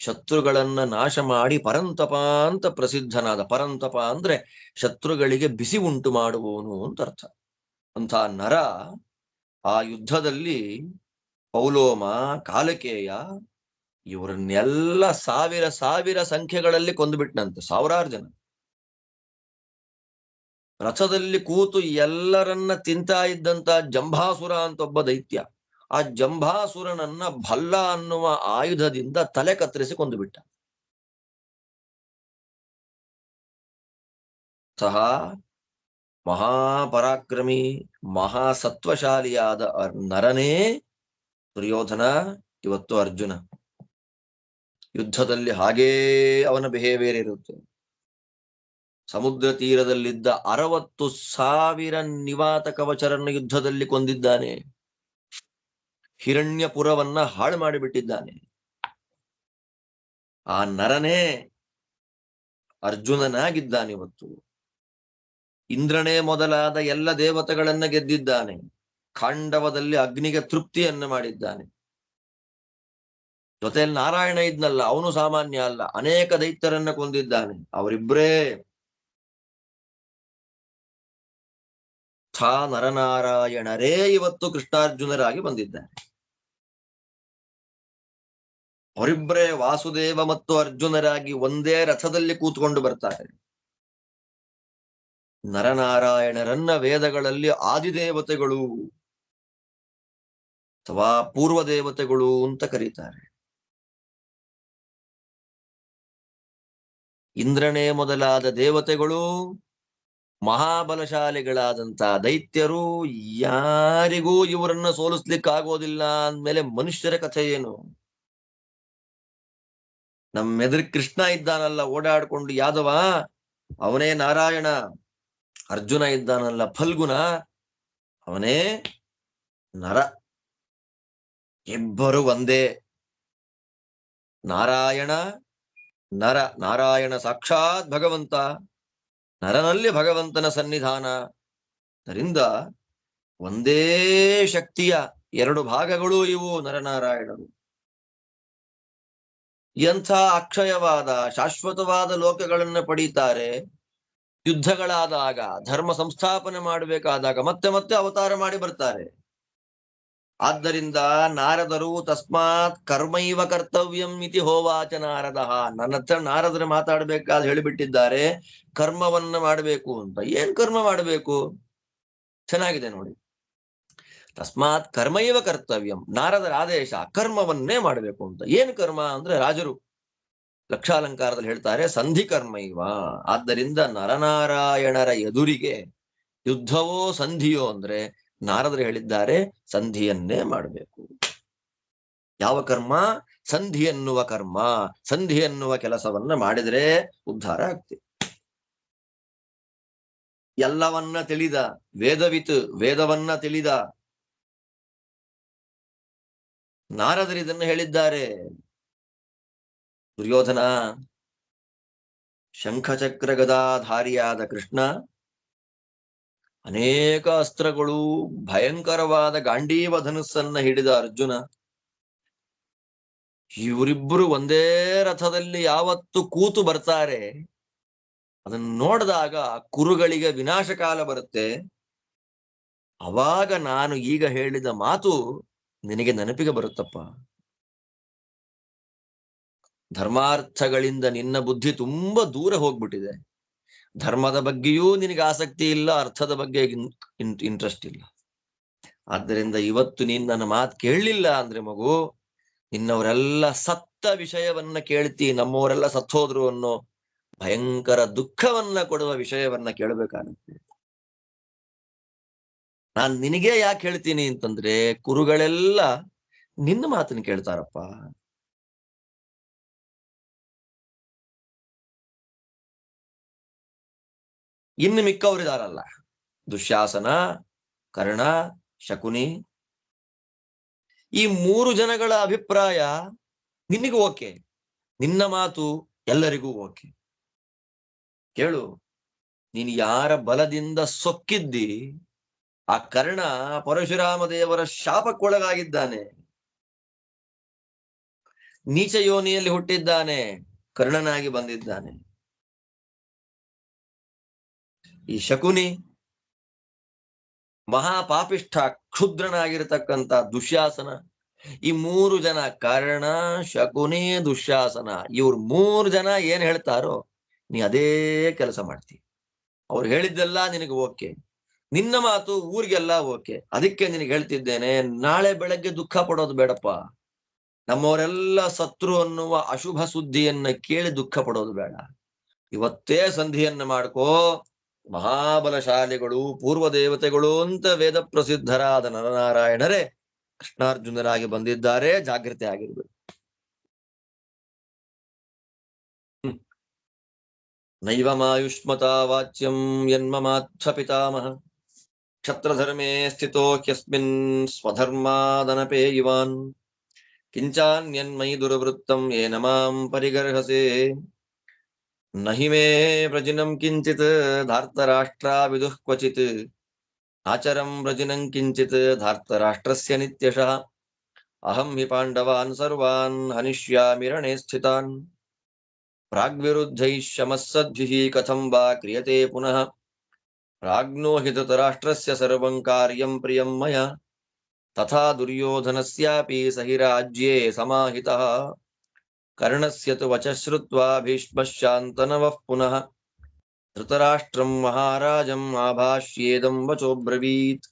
ಶತ್ರುಗಳನ್ನ ನಾಶ ಮಾಡಿ ಪರಂತಪ ಅಂತ ಪ್ರಸಿದ್ಧನಾದ. ಪರಂತಪ ಅಂದ್ರೆ ಶತ್ರುಗಳಿಗೆ ಬಿಸಿ ಉಂಟು ಮಾಡುವವನು ಅಂತ ಅರ್ಥ. ಅಂತ ನರ ಆ ಯುದ್ಧದಲ್ಲಿ ಪೌಲೋಮ, ಕಾಲಕೇಯ ಇವರನ್ನೆಲ್ಲ ಸಾವಿರ ಸಾವಿರ ಸಂಖ್ಯೆಗಳಲ್ಲಿ ಕೊಂದುಬಿಟ್ನಂತೆ, ಸಾವಿರಾರು ಜನ. ರಥದಲ್ಲಿ ಕೂತು ಎಲ್ಲರನ್ನ ತಿಂತಾ ಇದ್ದಂತ ಜಂಭಾಸುರ ಅಂತ ಒಬ್ಬ ದೈತ್ಯ, ಆ ಜಂಭಾಸುರನನ್ನ ಭಲ್ಲ ಅನ್ನುವ ಆಯುಧದಿಂದ ತಲೆ ಕತ್ತರಿಸಿ ಕೊಂದುಬಿಟ್ಟ. ಸಹ ಮಹಾಪರಾಕ್ರಮಿ ಮಹಾಸತ್ವಶಾಲಿಯಾದ ನರನೇ ದುರ್ಯೋಧನ, ಇವತ್ತು ಅರ್ಜುನ. ಯುದ್ಧದಲ್ಲಿ ಹಾಗೇ ಅವನ ಬಿಹೇವಿಯರ್ ಇರುತ್ತೆ. ಸಮುದ್ರ ತೀರದಲ್ಲಿದ್ದ 60,000 ನಿವಾತ ಕವಚರನ್ನು ಯುದ್ಧದಲ್ಲಿ ಕೊಂದಿದ್ದಾನೆ. ಹಿರಣ್ಯಪುರವನ್ನ ಹಾಳು ಮಾಡಿಬಿಟ್ಟಿದ್ದಾನೆ. ಆ ನರನೇ ಅರ್ಜುನನಾಗಿದ್ದಾನಿವತ್ತು. ಇಂದ್ರನೇ ಮೊದಲಾದ ಎಲ್ಲ ದೇವತೆಗಳನ್ನ ಗೆದ್ದಿದ್ದಾನೆ. ಖಾಂಡವದಲ್ಲಿ ಅಗ್ನಿಗೆ ತೃಪ್ತಿಯನ್ನು ಮಾಡಿದ್ದಾನೆ. ಜೊತೆಯಲ್ಲಿ ನಾರಾಯಣ ಇದ್ನಲ್ಲ, ಅವನು ಸಾಮಾನ್ಯ ಅಲ್ಲ, ಅನೇಕ ದೈತ್ಯರನ್ನ ಕೊಂದಿದ್ದಾನೆ. ಅವರಿಬ್ಬರೇ ನರನಾರಾಯಣರೇ ಇವತ್ತು ಕೃಷ್ಣಾರ್ಜುನರಾಗಿ ಬಂದಿದ್ದಾರೆ. ಅವರಿಬ್ಬರೇ ವಾಸುದೇವ ಮತ್ತು ಅರ್ಜುನರಾಗಿ ಒಂದೇ ರಥದಲ್ಲಿ ಕೂತ್ಕೊಂಡು ಬರ್ತಾರೆ. ನರನಾರಾಯಣರನ್ನ ವೇದಗಳಲ್ಲಿ ಆದಿದೇವತೆಗಳು ಅಥವಾ ಪೂರ್ವ ದೇವತೆಗಳು ಅಂತ ಕರೀತಾರೆ. ಇಂದ್ರನೇ ಮೊದಲಾದ ದೇವತೆಗಳು, ಮಹಾಬಲಶಾಲಿಗಳಾದಂತ ದೈತ್ಯರು, ಯಾರಿಗೂ ಇವರನ್ನ ಸೋಲಿಸ್ಲಿಕ್ಕಾಗೋದಿಲ್ಲ ಅಂದ್ಮೇಲೆ ಮನುಷ್ಯರ ಕಥೆ ಏನು? ನಮ್ಮೆದುರು ಕೃಷ್ಣ ಇದ್ದಾನಲ್ಲ ಓಡಾಡ್ಕೊಂಡು ಯಾದವ, ಅವನೇ ನಾರಾಯಣ. ಅರ್ಜುನ ಇದ್ದಾನಲ್ಲ ಫಲ್ಗುಣ, ಅವನೇ ನರ. ಇಬ್ಬರು ಒಂದೇ. ನಾರಾಯಣ ನರ, ನಾರಾಯಣ ಸಾಕ್ಷಾತ್ ಭಗವಂತ, ನರನಲ್ಲಿ ಭಗವಂತನ ಸನ್ನಿಧಾನ. ಅದರಿಂದ ಒಂದೇ ಶಕ್ತಿಯ ಎರಡು ಭಾಗಗಳು ಇವು ನರನಾರಾಯಣರು. ಎಂಥ ಅಕ್ಷಯವಾದ ಶಾಶ್ವತವಾದ ಲೋಕಗಳನ್ನು ಪಡೀತಾರೆ. ಯುದ್ಧಗಳಾದಾಗ, ಧರ್ಮ ಸಂಸ್ಥಾಪನೆ ಮಾಡಬೇಕಾದಾಗ ಮತ್ತೆ ಮತ್ತೆ ಅವತಾರ ಮಾಡಿ ಬರ್ತಾರೆ. ಆದ್ದರಿಂದ ನಾರದರು ತಸ್ಮಾತ್ ಕರ್ಮೈವ ಕರ್ತವ್ಯಂ ಇತಿ ಹೋವಾಚ ನಾರದ. ನನ್ನ ಹತ್ರ ನಾರದರು ಮಾತಾಡ್ಬೇಕಾದ್ರೆ ಹೇಳಿಬಿಟ್ಟಿದ್ದಾರೆ ಕರ್ಮವನ್ನ ಮಾಡಬೇಕು ಅಂತ. ಏನ್ ಕರ್ಮ ಮಾಡಬೇಕು? ಚೆನ್ನಾಗಿದೆ ನೋಡಿ. ತಸ್ಮಾತ್ ಕರ್ಮೈವ ಕರ್ತವ್ಯಂ, ನಾರದರ ಆದೇಶ ಕರ್ಮವನ್ನೇ ಮಾಡಬೇಕು ಅಂತ. ಏನ್ ಕರ್ಮ ಅಂದ್ರೆ ರಾಜರು ಲಕ್ಷಾಲಂಕಾರದಲ್ಲಿ ಹೇಳ್ತಾರೆ ಸಂಧಿ ಕರ್ಮೈವ. ಆದ್ದರಿಂದ ನರನಾರಾಯಣರ ಎದುರಿಗೆ ಯುದ್ಧವೋ ಸಂಧಿಯೋ ಅಂದ್ರೆ ನಾರದರು ಹೇಳಿದ್ದಾರೆ ಸಂಧಿಯನ್ನೇ ಮಾಡಬೇಕು. ಯಾವ ಕರ್ಮ? ಸಂಧಿ ಎನ್ನುವ ಕರ್ಮ, ಸಂಧಿ ಎನ್ನುವ ಕೆಲಸವನ್ನ ಮಾಡಿದ್ರೆ ಉದ್ಧಾರ ಆಗ್ತದೆ. ಎಲ್ಲವನ್ನ ತಿಳಿದ ವೇದವಿತ್, ವೇದವನ್ನ ತಿಳಿದ ನಾರದರು ಇದನ್ನು ಹೇಳಿದ್ದಾರೆ. ದುರ್ಯೋಧನ ಶಂಖಚಕ್ರ ಗದಾಧಾರಿಯಾದ ಕೃಷ್ಣ, ಅನೇಕ ಅಸ್ತ್ರಗಳು, ಭಯಂಕರವಾದ ಗಾಂಡೀವ ಧನುಸ್ಸನ್ನ ಹಿಡಿದ ಅರ್ಜುನ, ಇವರಿಬ್ಬರು ಒಂದೇ ರಥದಲ್ಲಿ ಯಾವತ್ತು ಕೂತು ಬರ್ತಾರೆ. ಅದನ್ನು ನೋಡಿದಾಗ ಕುರುಗಳಿಗೆ ವಿನಾಶಕಾಲ ಬರುತ್ತೆ. ಅವಾಗ ನಾನು ಈಗ ಹೇಳಿದ ಮಾತು ನಿನಗೆ ನೆನಪಿಗೆ ಬರುತ್ತಪ್ಪ. ಧರ್ಮಾರ್ಥಗಳಿಂದ ನಿನ್ನ ಬುದ್ಧಿ ತುಂಬಾ ದೂರ ಹೋಗ್ಬಿಟ್ಟಿದೆ. ಧರ್ಮದ ಬಗ್ಗೆಯೂ ನಿನಗೆ ಆಸಕ್ತಿ ಇಲ್ಲ, ಅರ್ಥದ ಬಗ್ಗೆ ಇಂಟ್ರೆಸ್ಟ್ ಇಲ್ಲ. ಆದ್ದರಿಂದ ಇವತ್ತು ನೀನ್ ನನ್ನ ಮಾತು ಕೇಳಲಿಲ್ಲ ಅಂದ್ರೆ ಮಗು, ನಿನ್ನವರೆಲ್ಲ ಸತ್ತ ವಿಷಯವನ್ನ ಕೇಳ್ತಿ, ನಮ್ಮವರೆಲ್ಲ ಸತ್ತೋದ್ರು ಅನ್ನೋ ಭಯಂಕರ ದುಃಖವನ್ನ ಕೊಡುವ ವಿಷಯವನ್ನ ಕೇಳಬೇಕಾಗುತ್ತೆ. ನಾನ್ ನಿನಗೆ ಯಾಕೆ ಹೇಳ್ತೀನಿ ಅಂತಂದ್ರೆ, ಕುರುಗಳೆಲ್ಲ ನಿನ್ನ ಮಾತನ್ನ ಕೇಳ್ತಾರಪ್ಪ. ಇನ್ನು ಮಿಕ್ಕವರಿದಾರಲ್ಲ, ದುಶ್ಯಾಸನ, ಕರ್ಣ, ಶಕುನಿ, ಈ ಮೂರು ಜನಗಳ ಅಭಿಪ್ರಾಯ ನಿನಗೂ ಓಕೆ, ನಿನ್ನ ಮಾತು ಎಲ್ಲರಿಗೂ ಓಕೆ. ಕೇಳು, ನೀನು ಯಾರ ಬಲದಿಂದ ಸೊಕ್ಕಿದ್ದಿ, ಆ ಕರ್ಣ ಪರಶುರಾಮ ದೇವರ ಶಾಪಕ್ಕೊಳಗಾಗಿದ್ದಾನೆ. ನೀಚ ಯೋನಿಯಲ್ಲಿ ಹುಟ್ಟಿದ್ದಾನೆ, ಕರ್ಣನಾಗಿ ಬಂದಿದ್ದಾನೆ. ಈ ಶಕುನಿ ಮಹಾಪಾಪಿಷ್ಠ ಕ್ಷುದ್ರನಾಗಿರತಕ್ಕಂತ ದುಶ್ಯಾಸನ. ಈ ಮೂರು ಜನ, ಕರ್ಣ, ಶಕುನಿ, ದುಶ್ಯಾಸನ, ಇವ್ರು ಮೂರು ಜನ ಏನ್ ಹೇಳ್ತಾರೋ ನೀ ಅದೇ ಕೆಲಸ ಮಾಡ್ತಿ. ಅವ್ರು ಹೇಳಿದ್ದೆಲ್ಲ ನಿನಗೆ ಓಕೆ, ನಿನ್ನ ಮಾತು ಊರಿಗೆಲ್ಲ ಓಕೆ. ಅದಕ್ಕೆ ನಿನಗೆ ಹೇಳ್ತಿದ್ದೇನೆ, ನಾಳೆ ಬೆಳಗ್ಗೆ ದುಃಖ ಪಡೋದು ಬೇಡಪ್ಪ. ನಮ್ಮವರೆಲ್ಲ ಸತ್ರು ಅನ್ನುವ ಅಶುಭ ಸುದ್ದಿಯನ್ನ ಕೇಳಿ ದುಃಖ ಪಡೋದು ಬೇಡ. ಇವತ್ತೇ ಸಂಧಿಯನ್ನ ಮಾಡ್ಕೋ. ಮಹಾಬಲಶಾಲಿಗಳು, ಪೂರ್ವ ದೇವತೆಗಳು ಅಂತ ವೇದ ಪ್ರಸಿದ್ಧರಾದ ನರನಾರಾಯಣರೇ ಕೃಷ್ಣಾರ್ಜುನರಾಗಿ ಬಂದಿದ್ದಾರೆ. ಜಾಗೃತಿ ಆಗಿರ್ಬೇಕು. ನೈವ ಮಾಯುಷ್ಮತಾ ವಾಚ್ಯಂ ಯನ್ಮಮಾತ್ಥ ಪಿತಾಮಹ ಕ್ಷತ್ರಧರ್ಮೇ ಸ್ಥಿತೋ ಹ್ಯಸ್ಮಿನ್ ಸ್ವಧರ್ಮಾದನಪೇ ಇವಾನ್ ಕಿಂಚಾನ್ಯನ್ಮಯಿ ದುರ್ವೃತ್ತಂ ಯೇನ ಮಾಂ ಪರಿಗರ್ಹಸೆ ನಹಿ ಮೇ ವ್ರಜಿನಂ ಕಿಂಚಿತ್ ಧಾರ್ತರಾಷ್ಟ್ರಾ ವಿದುಃ ಕ್ವಚಿತ್ ಆಚರಂ ವ್ರಜಿನಂ ಕಿಂಚಿತ್ ಧಾರ್ತರಾಷ್ಟ್ರಸ್ಯ ನಿತ್ಯಶಃ ಅಹಂ ಹಿ ಪಾಂಡವಾನ್ ಸರ್ವಾನ್ ಹನಿಷ್ಯಾಮಿ ರಣೇ ಸ್ಥಿತಾನ್ ಪ್ರಾಗ್ವಿರುದ್ಧೈಃ ಶಮಸ್ಸದ್ಭಿಃ ಕಥಂ ವಾ ಕ್ರಿಯತೆ ಪುನಃ ಪ್ರಾಜ್ಞೋ ಹಿ ಧೃತರಾಷ್ಟ್ರಸ್ಯ ಸರ್ವಂ ಕಾರ್ಯಂ ಪ್ರಿಯಂ ಮಯ ತಥಾ ದುರ್ಯೋಧನಸ್ಯಾಪಿ ಸಹಿ ರಾಜ್ಯೇ ಸಮಾಹಿತಃ ಕರ್ಣಸ್ಯ ತು ವಚಃ ಶ್ರುತ್ವಾ ಭೀಷ್ಮಃ ಶಾಂತನವಃ ಪುನಃ ಧೃತರಾಷ್ಟ್ರಂ ಮಹಾರಾಜಂ ಆಭಾಷ್ಯೇದಂ ವಚೋಬ್ರವೀತ್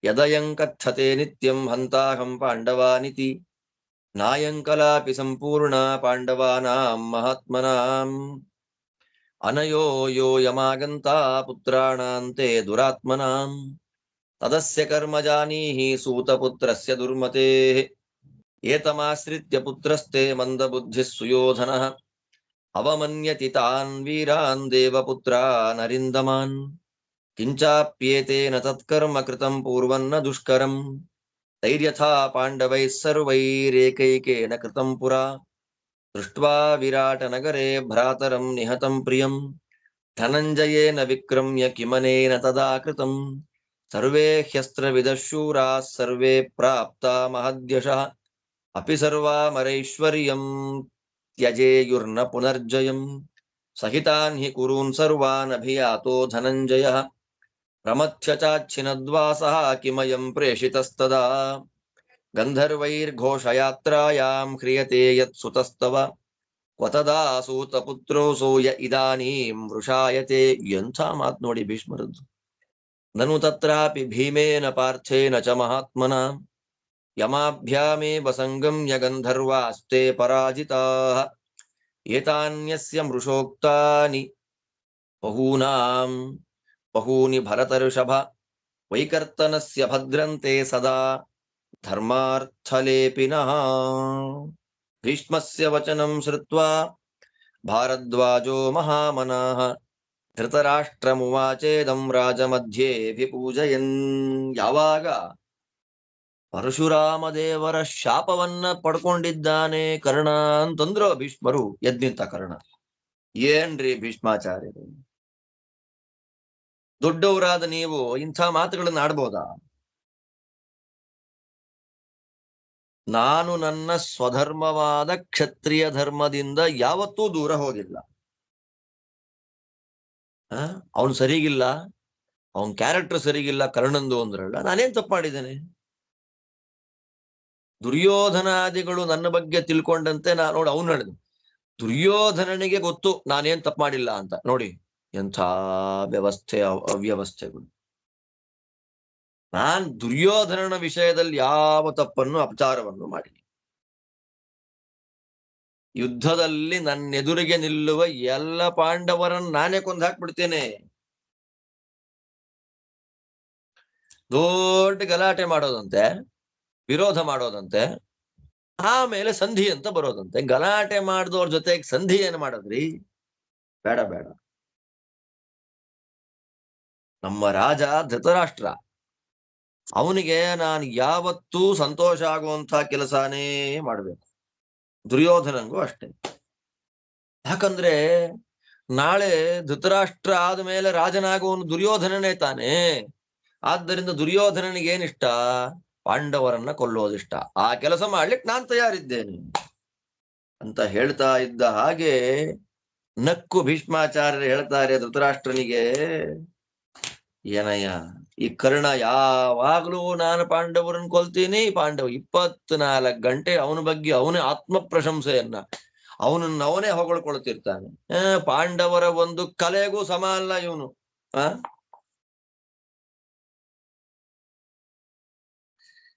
ಯದಯಂ ಕಥ್ಯತೆ ನಿತ್ಯಂ ಹಂತಾಹಂ ಪಾಂಡವಾನಿತಿ ನಾಯಂ ಕಲಾಪಿ ಸಂಪೂರ್ಣ ಪಾಂಡವಾನಾಂ ಮಹಾತ್ಮನಾಂ ಅನಯೋ ಯೋ ಯಮಾಗಂತ ಪುತ್ರಾಣಾಂತೆ ದುರಾತ್ಮನಾಂ ತದಸ್ಯ ಕರ್ಮ ಜಾನೀಹಿ ಸೂತಪುತ್ರಸ್ಯ ದುರ್ಮತೇಃ ಏತಮಾಶ್ರಿತ್ಯ ಪುತ್ರಸ್ತೆ ಮಂದಬುದ್ಧಿಃ ಸುಯೋಧನಃ ಅವಮನ್ಯತಿ ತಾನ್ ವೀರಾನ್ ದೇವಪುತ್ರಾನ್ ಅರಿಂದಮಾನ್ ಕಿಂಚಾಪ್ಯೇತೇನ ತತ್ಕರ್ಮ ಕೃತಂ ಪೂರ್ವನ್ನ ದುಷ್ಕರಂ ತೈರ್ಯಥಾ ಪಾಂಡವೈಃ ಸರ್ವೈರೇಕೈಕೇನ ಕೃತಂ ಪುರಾ ದೃಷ್ಟ್ವಾ ವಿರಾಟ ನಗರೆ ಭ್ರಾತರಂ ನಿಹತಂ ಪ್ರಿಯಂ ಧನಂಜಯೇನ ವಿಕ್ರಮ್ಯ ಕಿಮನೇನ ತದಾ ಕೃತಂ ಸರ್ವೇ ಹ್ಯಸ್ತ್ರವಿದಃ ಶೂರಾಃ ಸರ್ವೇ ಪ್ರಾಪ್ತಾ ಮಹದ್ಯಶಃ ಅಪಿ ಸರ್ವಾಮರೈಶ್ವರ್ಯಂ ತ್ಯಜೇಯುರ್ನ ಪುನರ್ಜಯಂ ಸಹಿತಾನ್ ಹಿ ಕುರೂನ್ ಸರ್ವಾನ್ ಅಭಿಯಾತೋ ಧನಂಜಯಃ ಪ್ರಮಥ್ಯ ಚಾಚ್ಛಿನದ್ವಾಸಃ ಕಿಮಯಂ ಪ್ರೇಷಿತಸ್ತದಾ ಗಂಧರ್ವೈರ್ಘೋಷಯಾತ್ರಾಯಾಂ ಕ್ರಿಯತೆ ಯತ್ಸುತಸ್ತವ ಕ್ವತದಾ ಸೂತಪುತ್ರೋऽಸೌ ಯ ಇದಾನೀಂ ವೃಷಾಯತೆ. ಎಂಥ ಮಾತ್ ನೋಡಿ ಭೀಷ್ಮರದ್ದು. ನನು ತತ್ರಾಪಿ ಭೀಮೇನ ಪಾರ್ಥೇನ ಚ ಮಹಾತ್ಮನ ಯಮಾಭ್ಯಾಮೇವ ಸಂಗಮ್ಯ ಗಂಧರ್ವಾಸ್ತೆ ಪರಾಜಿತಾಃ ಏತಾನ್ಯಸ್ಯ ಮೃಷೋಕ್ತಾನಿ ಬಹೂನಿ ಭರತರ್ಷಭ ವೈಕರ್ತನಸ್ಯ ಭದ್ರಂತೆ ಸದಾ ಧರ್ಮಾರ್ಥಲೇಪಿನಃ. ಭೀಷ್ಮಸ್ಯ ವಚನಂ ಶ್ರುತ್ವಾ ಭಾರದ್ವಾಜೋ ಮಹಾಮನಃ ಧೃತರಾಷ್ಟ್ರಮುವಾಚೇದಂ ರಾಜಮಧ್ಯೆ ವಿಪೂಜಯನ್. ಯಾವಾಗ ಪರಶುರಾಮ ದೇವರ ಶಾಪವನ್ನ ಪಡ್ಕೊಂಡಿದ್ದಾನೆ ಕರ್ಣ ಅಂತಂದ್ರು ಭೀಷ್ಮರು. ಎದ್ನಿಂತ ಕರ್ಣ, ಏನ್ರಿ ಭೀಷ್ಮಾಚಾರ್ಯರು, ದೊಡ್ಡವರಾದ ನೀವು ಇಂಥ ಮಾತುಗಳನ್ನ ಆಡ್ಬೋದಾ? ನಾನು ನನ್ನ ಸ್ವಧರ್ಮವಾದ ಕ್ಷತ್ರಿಯ ಧರ್ಮದಿಂದ ಯಾವತ್ತೂ ದೂರ ಹೋಗಿಲ್ಲ. ಅವನು ಸರಿಗಿಲ್ಲ, ಅವನ್ ಕ್ಯಾರೆಕ್ಟರ್ ಸರಿಗಿಲ್ಲ ಕರ್ಣಂದು ಅಂದ್ರಲ್ಲ, ನಾನೇನ್ ತಪ್ಪು ಮಾಡಿದ್ದೇನೆ? ದುರ್ಯೋಧನಾದಿಗಳು ನನ್ನ ಬಗ್ಗೆ ತಿಳ್ಕೊಂಡಂತೆ ನೋಡಿ ಅವನು ಹೇಳಿದ. ದುರ್ಯೋಧನನಿಗೆ ಗೊತ್ತು ನಾನೇನ್ ತಪ್ಪು ಮಾಡಿಲ್ಲ ಅಂತ. ನೋಡಿ ಎಂಥ ವ್ಯವಸ್ಥೆ ಅವ್ಯವಸ್ಥೆಗಳು. ನಾನ್ ದುರ್ಯೋಧನನ ವಿಷಯದಲ್ಲಿ ಯಾವ ತಪ್ಪನ್ನು ಅಪಚಾರವನ್ನು ಮಾಡಿಲ್ಲ. ಯುದ್ಧದಲ್ಲಿ ನನ್ನೆದುರಿಗೆ ನಿಲ್ಲುವ ಎಲ್ಲ ಪಾಂಡವರನ್ನು ನಾನೇ ಕೊಂದು ಹಾಕ್ಬಿಡ್ತೇನೆ. ದೊಡ್ಡ ಗಲಾಟೆ ಮಾಡೋದಂತೆ, ವಿರೋಧ ಮಾಡೋದಂತೆ, ಆಮೇಲೆ ಸಂಧಿ ಅಂತ ಬರೋದಂತೆ. ಗಲಾಟೆ ಮಾಡಿದವ್ರ ಜೊತೆಗೆ ಸಂಧಿ ಏನು ಮಾಡೋದ್ರಿ? ಬೇಡ ಬೇಡ. ನಮ್ಮ ರಾಜ ಧೃತರಾಷ್ಟ್ರ, ಅವನಿಗೆ ನಾನು ಯಾವತ್ತೂ ಸಂತೋಷ ಆಗುವಂತ ಕೆಲಸನೇ ಮಾಡ್ಬೇಕು. ದುರ್ಯೋಧನಂಗೂ ಅಷ್ಟೇ. ಯಾಕಂದ್ರೆ ನಾಳೆ ಧೃತರಾಷ್ಟ್ರ ಆದ್ಮೇಲೆ ರಾಜನಾಗುವನು ದುರ್ಯೋಧನನೇ ತಾನೆ. ಆದ್ದರಿಂದ ದುರ್ಯೋಧನನಿಗೆ ಏನಿಷ್ಟ? ಪಾಂಡವರನ್ನ ಕೊಲ್ಲೋದಿಷ್ಟ. ಆ ಕೆಲಸ ಮಾಡ್ಲಿಕ್ಕೆ ನಾನ್ ತಯಾರಿದ್ದೇನೆ ಅಂತ ಹೇಳ್ತಾ ಇದ್ದ ಹಾಗೆ ನಕ್ಕು ಭೀಷ್ಮಾಚಾರ್ಯರು ಹೇಳ್ತಾರೆ ಧೃತರಾಷ್ಟ್ರನಿಗೆ, ಏನಯ್ಯ ಈ ಕರ್ಣ ಯಾವಾಗ್ಲೂ ನಾನು ಪಾಂಡವರನ್ನು ಕೊಲ್ತೀನಿ, ಪಾಂಡವ 24 ಗಂಟೆ ಅವನ ಬಗ್ಗೆ ಅವನೇ ಆತ್ಮ ಪ್ರಶಂಸೆಯನ್ನ ಅವನೇ ಹೊಗಳ್ಕೊಳ್ತಿರ್ತಾನೆ. ಪಾಂಡವರ ಒಂದು ಕಲೆಗೂ ಸಮ ಅಲ್ಲ ಇವನು.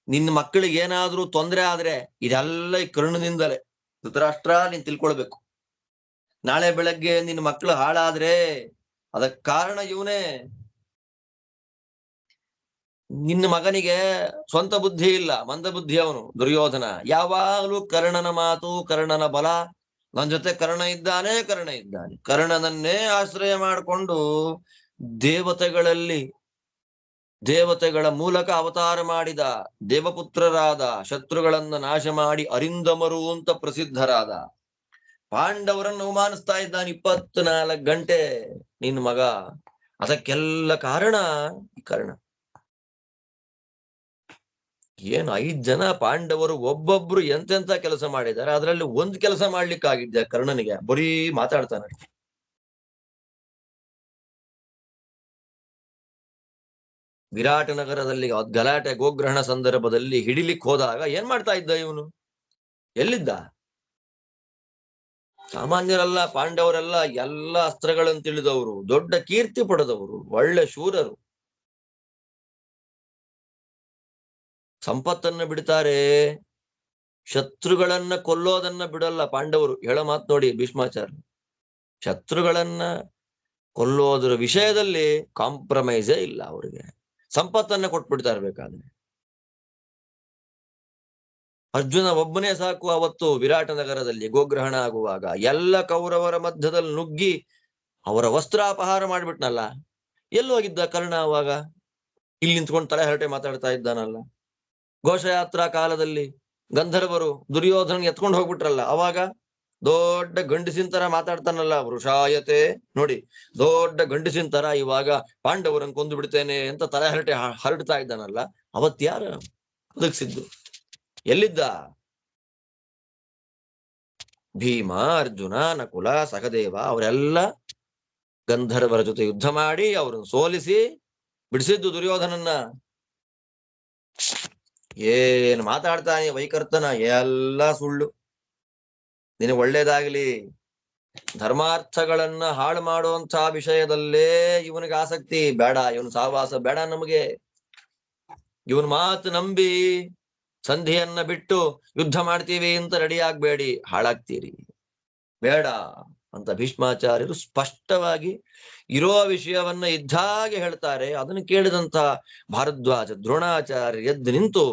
ನಿನ್ನ ಮಕ್ಕಳಿಗೆ ಏನಾದ್ರೂ ತೊಂದರೆ ಆದ್ರೆ ಇದೆಲ್ಲ ಈ ಕರ್ಣನಿಂದಲೇ. ಧೃತರಾಷ್ಟ್ರ ನೀನ್ ತಿಳ್ಕೊಳ್ಬೇಕು. ನಾಳೆ ಬೆಳಗ್ಗೆ ನಿನ್ನ ಮಕ್ಕಳು ಹಾಳಾದ್ರೆ ಅದಕ್ಕೆ ಕಾರಣ ಇವನೇ. ನಿನ್ನ ಮಗನಿಗೆ ಸ್ವಂತ ಬುದ್ಧಿ ಇಲ್ಲ, ಮಂದ ಬುದ್ಧಿ ಅವನು ದುರ್ಯೋಧನ. ಯಾವಾಗ್ಲೂ ಕರ್ಣನ ಮಾತು, ಕರ್ಣನ ಬಲ, ನನ್ನ ಜೊತೆ ಕರ್ಣ ಇದ್ದಾನೆ. ಕರ್ಣನನ್ನೇ ಆಶ್ರಯ ಮಾಡಿಕೊಂಡು ದೇವತೆಗಳ ಮೂಲಕ ಅವತಾರ ಮಾಡಿದ ದೇವಪುತ್ರರಾದ, ಶತ್ರುಗಳನ್ನ ನಾಶ ಮಾಡಿ ಅರಿಂದಮರು ಅಂತ ಪ್ರಸಿದ್ಧರಾದ ಪಾಂಡವರನ್ನು ಅವಮಾನಿಸ್ತಾ ಇದ್ದಾನೆ 24 ಗಂಟೆ ನಿನ್ನ ಮಗ. ಅದಕ್ಕೆಲ್ಲ ಕಾರಣ ಈ ಕರ್ಣ. ಏನು 5 ಜನ ಪಾಂಡವರು ಒಬ್ಬೊಬ್ರು ಎಂತೆಂತ ಕೆಲಸ ಮಾಡಿದ್ದಾರೆ, ಅದರಲ್ಲಿ ಒಂದು ಕೆಲಸ ಮಾಡ್ಲಿಕ್ಕಾಗಿದ್ದೆ ಕರ್ಣನಿಗೆ. ಬರೀ ಮಾತಾಡ್ತಾನೆ. ವಿರಾಟ ನಗರದಲ್ಲಿ ಗಲಾಟೆ ಗೋಗ್ರಹಣ ಸಂದರ್ಭದಲ್ಲಿ ಹಿಡಿಲಿಕ್ಕೆ ಹೋದಾಗ ಏನ್ ಮಾಡ್ತಾ ಇದ್ದ ಇವನು? ಎಲ್ಲಿದ್ದ? ಸಾಮಾನ್ಯರಲ್ಲ ಪಾಂಡವರೆಲ್ಲ, ಎಲ್ಲ ಅಸ್ತ್ರಗಳನ್ನು ತಿಳಿದವರು, ದೊಡ್ಡ ಕೀರ್ತಿ ಪಡೆದವರು, ಒಳ್ಳೆ ಶೂರರು. ಸಂಪತ್ತನ್ನ ಬಿಡ್ತಾರೆ, ಶತ್ರುಗಳನ್ನ ಕೊಲ್ಲೋದನ್ನ ಬಿಡಲ್ಲ ಪಾಂಡವರು. ಹೇಳೋ ಮಾತು ನೋಡಿ ಭೀಷ್ಮಾಚಾರ್ಯ. ಶತ್ರುಗಳನ್ನ ಕೊಲ್ಲೋದ್ರ ವಿಷಯದಲ್ಲಿ ಕಾಂಪ್ರಮೈಸೇ ಇಲ್ಲ ಅವರಿಗೆ. ಸಂಪತ್ತನ್ನ ಕೊಟ್ಬಿಡ್ತಾ ಇರ್ಬೇಕಾದ್ರೆ. ಅರ್ಜುನ ಒಬ್ಬನೇ ಸಾಕು. ಅವತ್ತು ವಿರಾಟ ನಗರದಲ್ಲಿ ಗೋಗ್ರಹಣ ಆಗುವಾಗ ಎಲ್ಲ ಕೌರವರ ಮಧ್ಯದಲ್ಲಿ ನುಗ್ಗಿ ಅವರ ವಸ್ತ್ರಾಪಹಾರ ಮಾಡ್ಬಿಟ್ನಲ್ಲ. ಎಲ್ಲಿ ಹೋಗಿದ್ದ ಕರ್ಣ ಅವಾಗ? ಇಲ್ಲಿ ನಿಂತ್ಕೊಂಡು ತಲೆ ಹರಟೆ ಮಾತಾಡ್ತಾ ಇದ್ದಾನಲ್ಲ. ಘೋಷಯಾತ್ರಾ ಕಾಲದಲ್ಲಿ ಗಂಧರ್ವರು ದುರ್ಯೋಧನ ಎತ್ಕೊಂಡು ಹೋಗ್ಬಿಟ್ರಲ್ಲ, ಅವಾಗ ದೊಡ್ಡ ಗಂಡಸಿನ ತರ ಮಾತಾಡ್ತಾನಲ್ಲ, ವೃಷಾಯತೆ. ನೋಡಿ, ದೊಡ್ಡ ಗಂಡಸಿನ ತರ ಇವಾಗ ಪಾಂಡವರನ್ನು ಕೊಂದು ಬಿಡ್ತೇನೆ ಅಂತ ತಲೆ ಹರಟೆ ಹರಡ್ತಾ ಇದ್ದಾನಲ್ಲ. ಅವತ್ಯಾರ ಬದುಕ್ಸಿದ್ದು? ಎಲ್ಲಿದ್ದ? ಭೀಮ, ಅರ್ಜುನ, ನಕುಲ, ಸಹದೇವ ಅವರೆಲ್ಲ ಗಂಧರ್ವರ ಜೊತೆ ಯುದ್ಧ ಮಾಡಿ ಅವರನ್ನು ಸೋಲಿಸಿ ಬಿಡಿಸಿದ್ದು ದುರ್ಯೋಧನನ್ನ. ಏನ್ ಮಾತಾಡ್ತಾನೆ ವೈಕರ್ತನ, ಎಲ್ಲ ಸುಳ್ಳು. ನಿನಗೆ ಒಳ್ಳೇದಾಗ್ಲಿ. ಧರ್ಮಾರ್ಥಗಳನ್ನ ಹಾಳು ಮಾಡುವಂತ ವಿಷಯದಲ್ಲೇ ಇವನಿಗೆ ಆಸಕ್ತಿ ಬೇಡ. ಇವನು ಸಹವಾಸ ಬೇಡ ನಮಗೆ. ಇವನ್ ಮಾತು ನಂಬಿ ಸಂಧಿಯನ್ನ ಬಿಟ್ಟು ಯುದ್ಧ ಮಾಡ್ತೀವಿ ಅಂತ ರೆಡಿ ಆಗ್ಬೇಡಿ, ಹಾಳಾಗ್ತೀರಿ, ಬೇಡ ಅಂತ ಭೀಷ್ಮಾಚಾರ್ಯರು ಸ್ಪಷ್ಟವಾಗಿ ಇರೋ ವಿಷಯವನ್ನ ಇದ್ದಾಗೆ ಹೇಳ್ತಾರೆ. ಅದನ್ನು ಕೇಳಿದಂತ ಭಾರದ್ವಾಜ ದ್ರೋಣಾಚಾರ್ಯ ಎದ್ದು ನಿಂತು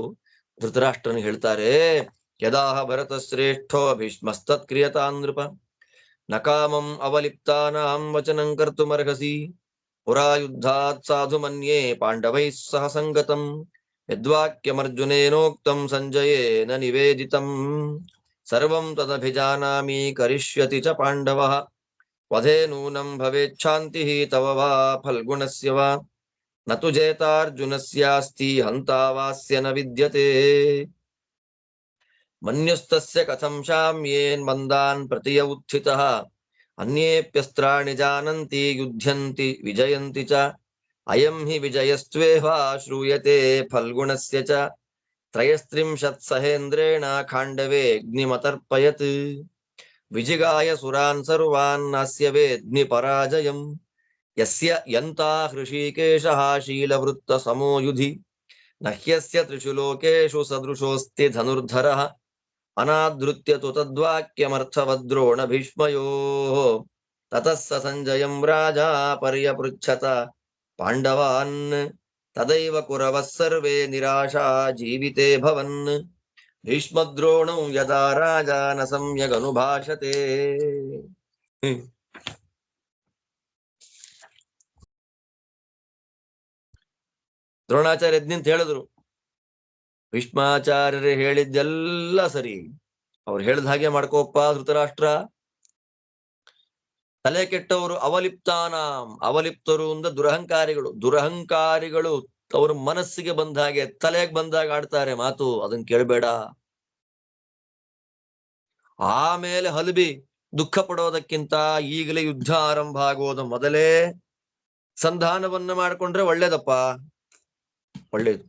ಧೃತರಾಷ್ಟ್ರನಿಗೆ ಹೇಳ್ತಾರೆ, ಯದಾಹ ಭರತ ಶ್ರೇಷ್ಠೋ ಭೀಷ್ಮಸ್ತತ್ ಕ್ರಿಯತಾನ್ ನೃಪ ನಕಾಮಂ ಅವಲಿಪ್ತಾನಾಂ ವಚನಂ ಕರ್ತುಮರ್ಹಸಿ ಪುರಾ ಯುದ್ಧಾತ್ ಸಾಧು ಮನ್ಯೇ ಪಾಂಡವೈಃ ಸಹ ಸಂಗತಂ ಯದ್ವಾಕ್ಯಮರ್ಜುನೇನೋಕ್ತಂ ಸಂಜಯೇನ ನಿವೇದಿತಂ ಸರ್ವಂ ತದಭಿಜಾನಾಮಿ ಕರಿಷ್ಯತಿ ಚ ಪಾಂಡವಃ ವಧೇ ನೂನಂ ಭವೇಚ್ಛಾಂತಿಃ ತವ ವಾ ಫಲ್ಗುಣಸ್ಯ ವಾ ನ ತು ಜೇತಾರ್ಜುನಸ್ಯಾಸ್ತಿ ಹಂತಾವಾಸ್ಯ ನ ವಿದ್ಯತೆ ಮನ್ಯುಸ್ತಸ್ಯ ಕಥಂ ಶಾಮ್ಯೇನ್ ಮಂದಾನ್ ಪ್ರತಿಯ ಉತ್ಥಿತಃ ಅನ್ಯೇಪ್ಯಸ್ತ್ರಾಣಿ ಜಾನಂತಿ ಯುಧ್ಯಂತಿ ವಿಜಯಂತಿ ಚ ಅಯಂ ಹಿ ವಿಜಯಸ್ತ್ವೇಹ ಶ್ರೂಯತೆ ಫಲ್ಗುಣಸ್ಯ ಚ ತ್ರಯಸ್ತ್ರಿಂಶತ್ ಸಹೇಂದ್ರೇಣ ಖಾಂಡವೇ ಅಗ್ನಿಮತರ್ಪಯತ್ ವಿಜಿಗಾಯ ಸುರಾನ್ ಸರ್ವಾನ್ ನಾಸ್ಯ ವೇದ್ನಿ ಪರಾಜಯಂ ಯಸ್ಯ ಯಂತಾ ಹೃಷೀಕೇಶಃ ಶೀಲವೃತ್ತ ಸಮೋ ಯುಧಿ ನಹ್ಯಸ್ಯ ತ್ರಿಷು ಲೋಕೇಶು ಸದೃಶೋಸ್ತಿ ಧನುರ್ಧರಃ ಅನಾದೃತ್ಯ ತು ತದ್ವಾಕ್ಯಮರ್ಥವದ್ರೋಣ ಭೀಷ್ಮಯೋಃ ತತಃ ಸ ಸಂಜಯಂ ರಾಜಾ ಪರ್ಯಪೃಚ್ಛತ ಪಾಂಡವಾನ್ ತದೈವ ಕುರವಃ ಸರ್ವೇ ನಿರಾಶಾ ಜೀವಿತೇ ಭವನ್ ಭೀಷ್ಮದ್ರೋಣೌ ಯದಾ ರಾಜಾ ನ ಸಮ್ಯಗನುಭಾಷತೆ. ದ್ರೋಣಾಚಾರ್ಯ ನಿಂತ ಹೇಳಿದ್ರು, ಭೀಷ್ಮಾಚಾರ್ಯರು ಹೇಳಿದ್ದೆಲ್ಲ ಸರಿ, ಅವ್ರು ಹೇಳಿದ ಹಾಗೆ ಮಾಡ್ಕೋಪ್ಪ ಧೃತರಾಷ್ಟ್ರ. ತಲೆ ಕೆಟ್ಟವರು ಅವಲಿಪ್ತಾನಾಂ, ಅವಲಿಪ್ತರು ಅಂದ ದುರಹಂಕಾರಿಗಳು ಅವ್ರ ಮನಸ್ಸಿಗೆ ಬಂದ ಹಾಗೆ ತಲೆಗೆ ಬಂದಾಗ ಆಡ್ತಾರೆ ಮಾತು, ಅದನ್ನ ಕೇಳಬೇಡ. ಆಮೇಲೆ ಹಲಬಿ ದುಃಖ ಪಡೋದಕ್ಕಿಂತ ಈಗಲೇ ಯುದ್ಧ ಆರಂಭ ಆಗೋದು ಮೊದಲೇ ಸಂಧಾನವನ್ನ ಮಾಡ್ಕೊಂಡ್ರೆ ಒಳ್ಳೇದಪ್ಪ, ಒಳ್ಳೇದು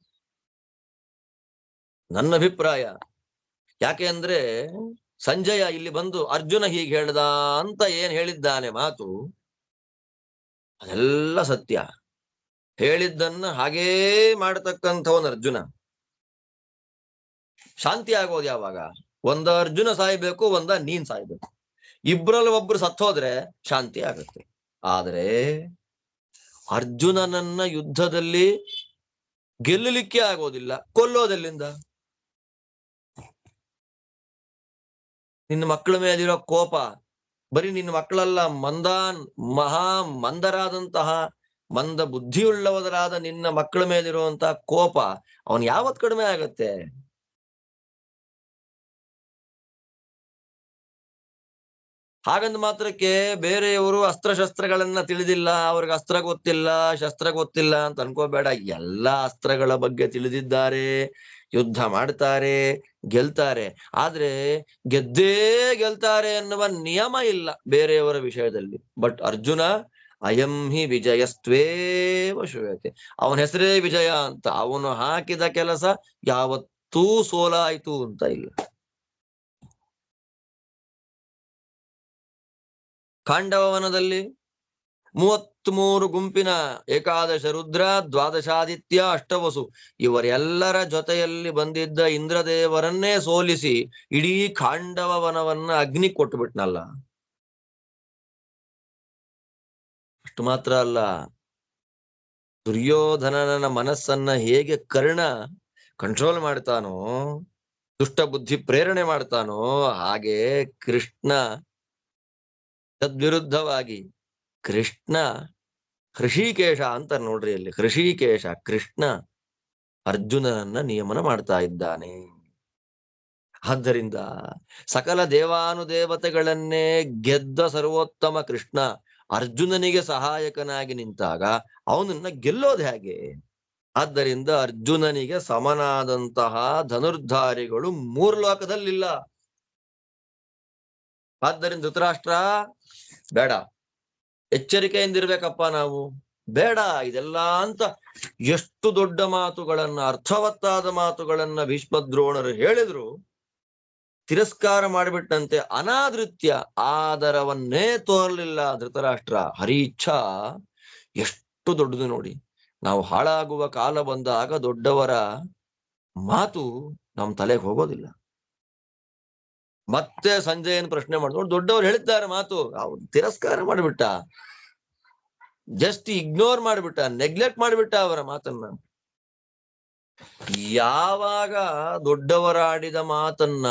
ನನ್ನ ಅಭಿಪ್ರಾಯ. ಯಾಕೆ ಅಂದ್ರೆ ಸಂಜಯ ಇಲ್ಲಿ ಬಂದು ಅರ್ಜುನ ಹೀಗೆ ಹೇಳ್ದ ಅಂತ ಏನ್ ಹೇಳಿದ್ದಾನೆ ಮಾತು, ಅದೆಲ್ಲ ಸತ್ಯ. ಹೇಳಿದ್ದನ್ನ ಹಾಗೇ ಮಾಡತಕ್ಕಂಥವನ್ ಅರ್ಜುನ. ಶಾಂತಿ ಆಗೋದು ಯಾವಾಗ? ಒಂದ ಅರ್ಜುನ ಸಾಯ್ಬೇಕು, ಒಂದ ನೀನ್ ಸಾಯ್ಬೇಕು. ಇಬ್ರಲ್ಲಿ ಒಬ್ರು ಸತ್ತೋದ್ರೆ ಶಾಂತಿ ಆಗುತ್ತೆ. ಆದ್ರೆ ಅರ್ಜುನನನ್ನ ಯುದ್ಧದಲ್ಲಿ ಗೆಲ್ಲಲಿಕ್ಕೆ ಆಗೋದಿಲ್ಲ, ಕೊಲ್ಲೋದೆಲ್ಲಿಂದ? ನಿನ್ನ ಮಕ್ಕಳ ಮೇಲಿರೋ ಕೋಪ ಬರೀ ನಿನ್ನ ಮಕ್ಕಳಲ್ಲ, ಮಹಾ ಮಂದರಾದಂತಹ ಮಂದ ಬುದ್ಧಿಯುಳ್ಳವರಾದ ನಿನ್ನ ಮಕ್ಕಳ ಮೇಲಿರುವಂತಹ ಕೋಪ ಅವನ್ ಯಾವತ್ ಕಡಿಮೆ ಆಗತ್ತೆ? ಹಾಗಂದ ಮಾತ್ರಕ್ಕೆ ಬೇರೆಯವರು ಅಸ್ತ್ರಶಸ್ತ್ರಗಳನ್ನ ತಿಳಿದಿಲ್ಲ, ಅವ್ರಿಗೆ ಅಸ್ತ್ರ ಗೊತ್ತಿಲ್ಲ, ಶಸ್ತ್ರ ಗೊತ್ತಿಲ್ಲ ಅಂತ ಅನ್ಕೋಬೇಡ. ಎಲ್ಲಾ ಅಸ್ತ್ರಗಳ ಬಗ್ಗೆ ತಿಳಿದಿದ್ದಾರೆ, ಯುದ್ಧ ಮಾಡ್ತಾರೆ, ಗೆಲ್ತಾರೆ. ಆದ್ರೆ ಗೆದ್ದೇ ಗೆಲ್ತಾರೆ ಎನ್ನುವ ನಿಯಮ ಇಲ್ಲ ಬೇರೆಯವರ ವಿಷಯದಲ್ಲಿ. ಬಟ್ ಅರ್ಜುನ ಅಯಂ ಹಿ ವಿಜಯಸ್ತ್ವೇವ ಶ್ರೂಯತೆ, ಅವನ ಹೆಸರೇ ವಿಜಯ ಅಂತ. ಅವನು ಹಾಕಿದ ಕೆಲಸ ಯಾವತ್ತೂ ಸೋಲಾಯ್ತು ಅಂತ ಇಲ್ಲ. ಖಾಂಡವವನದಲ್ಲಿ 33 ಗುಂಪಿನ ಏಕಾದಶ ರುದ್ರ, ದ್ವಾದಶಾದಿತ್ಯ, ಅಷ್ಟವಸು ಇವರೆಲ್ಲರ ಜೊತೆಯಲ್ಲಿ ಬಂದಿದ್ದ ಇಂದ್ರದೇವರನ್ನೇ ಸೋಲಿಸಿ ಇಡೀ ಖಾಂಡವವನವನ್ನ ಅಗ್ನಿ ಕೊಟ್ಟುಬಿಟ್ನಲ್ಲ. ಅಷ್ಟು ಮಾತ್ರ ಅಲ್ಲ, ದುರ್ಯೋಧನನ ಮನಸ್ಸನ್ನ ಹೇಗೆ ಕರ್ಣ ಕಂಟ್ರೋಲ್ ಮಾಡ್ತಾನೋ ದುಷ್ಟ ಬುದ್ಧಿ ಪ್ರೇರಣೆ ಮಾಡ್ತಾನೋ ಹಾಗೆ ಕೃಷ್ಣ ತದ್ವಿರುದ್ಧವಾಗಿ ಕೃಷ್ಣ ಹೃಷಿಕೇಶ ಅಂತ ನೋಡ್ರಿ, ಅಲ್ಲಿ ಹೃಷಿಕೇಶ ಕೃಷ್ಣ ಅರ್ಜುನನನ್ನ ನಿಯಮನ ಮಾಡ್ತಾ ಇದ್ದಾನೆ. ಆದ್ದರಿಂದ ಸಕಲ ದೇವಾನುದೇವತೆಗಳನ್ನೇ ಗೆದ್ದ ಸರ್ವೋತ್ತಮ ಕೃಷ್ಣ ಅರ್ಜುನನಿಗೆ ಸಹಾಯಕನಾಗಿ ನಿಂತಾಗ ಅವನನ್ನ ಗೆಲ್ಲೋದು ಹೇಗೆ? ಆದ್ದರಿಂದ ಅರ್ಜುನನಿಗೆ ಸಮನಾದಂತಹ ಧನುರ್ಧಾರಿಗಳು ಮೂರು ಲೋಕದಲ್ಲಿಲ್ಲ. ಆದ್ದರಿಂದ ಧೃತರಾಷ್ಟ್ರ ಬೇಡ, ಎಚ್ಚರಿಕೆಯಿಂದಿರ್ಬೇಕಪ್ಪ ನಾವು, ಬೇಡ ಇದೆಲ್ಲ ಅಂತ ಎಷ್ಟು ದೊಡ್ಡ ಮಾತುಗಳನ್ನ, ಅರ್ಥವತ್ತಾದ ಮಾತುಗಳನ್ನ ಭೀಷ್ಮದ್ರೋಣರು ಹೇಳಿದ್ರು ತಿರಸ್ಕಾರ ಮಾಡಿಬಿಟ್ಟಂತೆ. ಅನಾದೃತ್ಯ ಆದರವನ್ನೇ ತೋರಲಿಲ್ಲ ಧೃತರಾಷ್ಟ್ರ. ಹರಿಚ್ಛಾ ಎಷ್ಟು ದೊಡ್ಡದು ನೋಡಿ. ನಾವು ಹಾಳಾಗುವ ಕಾಲ ಬಂದಾಗ ದೊಡ್ಡವರ ಮಾತು ನಮ್ ತಲೆಗೆ ಹೋಗೋದಿಲ್ಲ. ಮತ್ತೆ ಸಂಜಯನ್ ಪ್ರಶ್ನೆ ಮಾಡಿದ್ರು, ದೊಡ್ಡವರು ಹೇಳಿದ್ದಾರೆ ಮಾತು, ಅವ್ರು ತಿರಸ್ಕಾರ ಮಾಡಿಬಿಟ್ಟ, ಜಸ್ಟ್ ಇಗ್ನೋರ್ ಮಾಡಿಬಿಟ್ಟ, ನೆಗ್ಲೆಕ್ಟ್ ಮಾಡಿಬಿಟ್ಟ ಅವರ ಮಾತನ್ನ. ಯಾವಾಗ ದೊಡ್ಡವರಾಡಿದ ಮಾತನ್ನ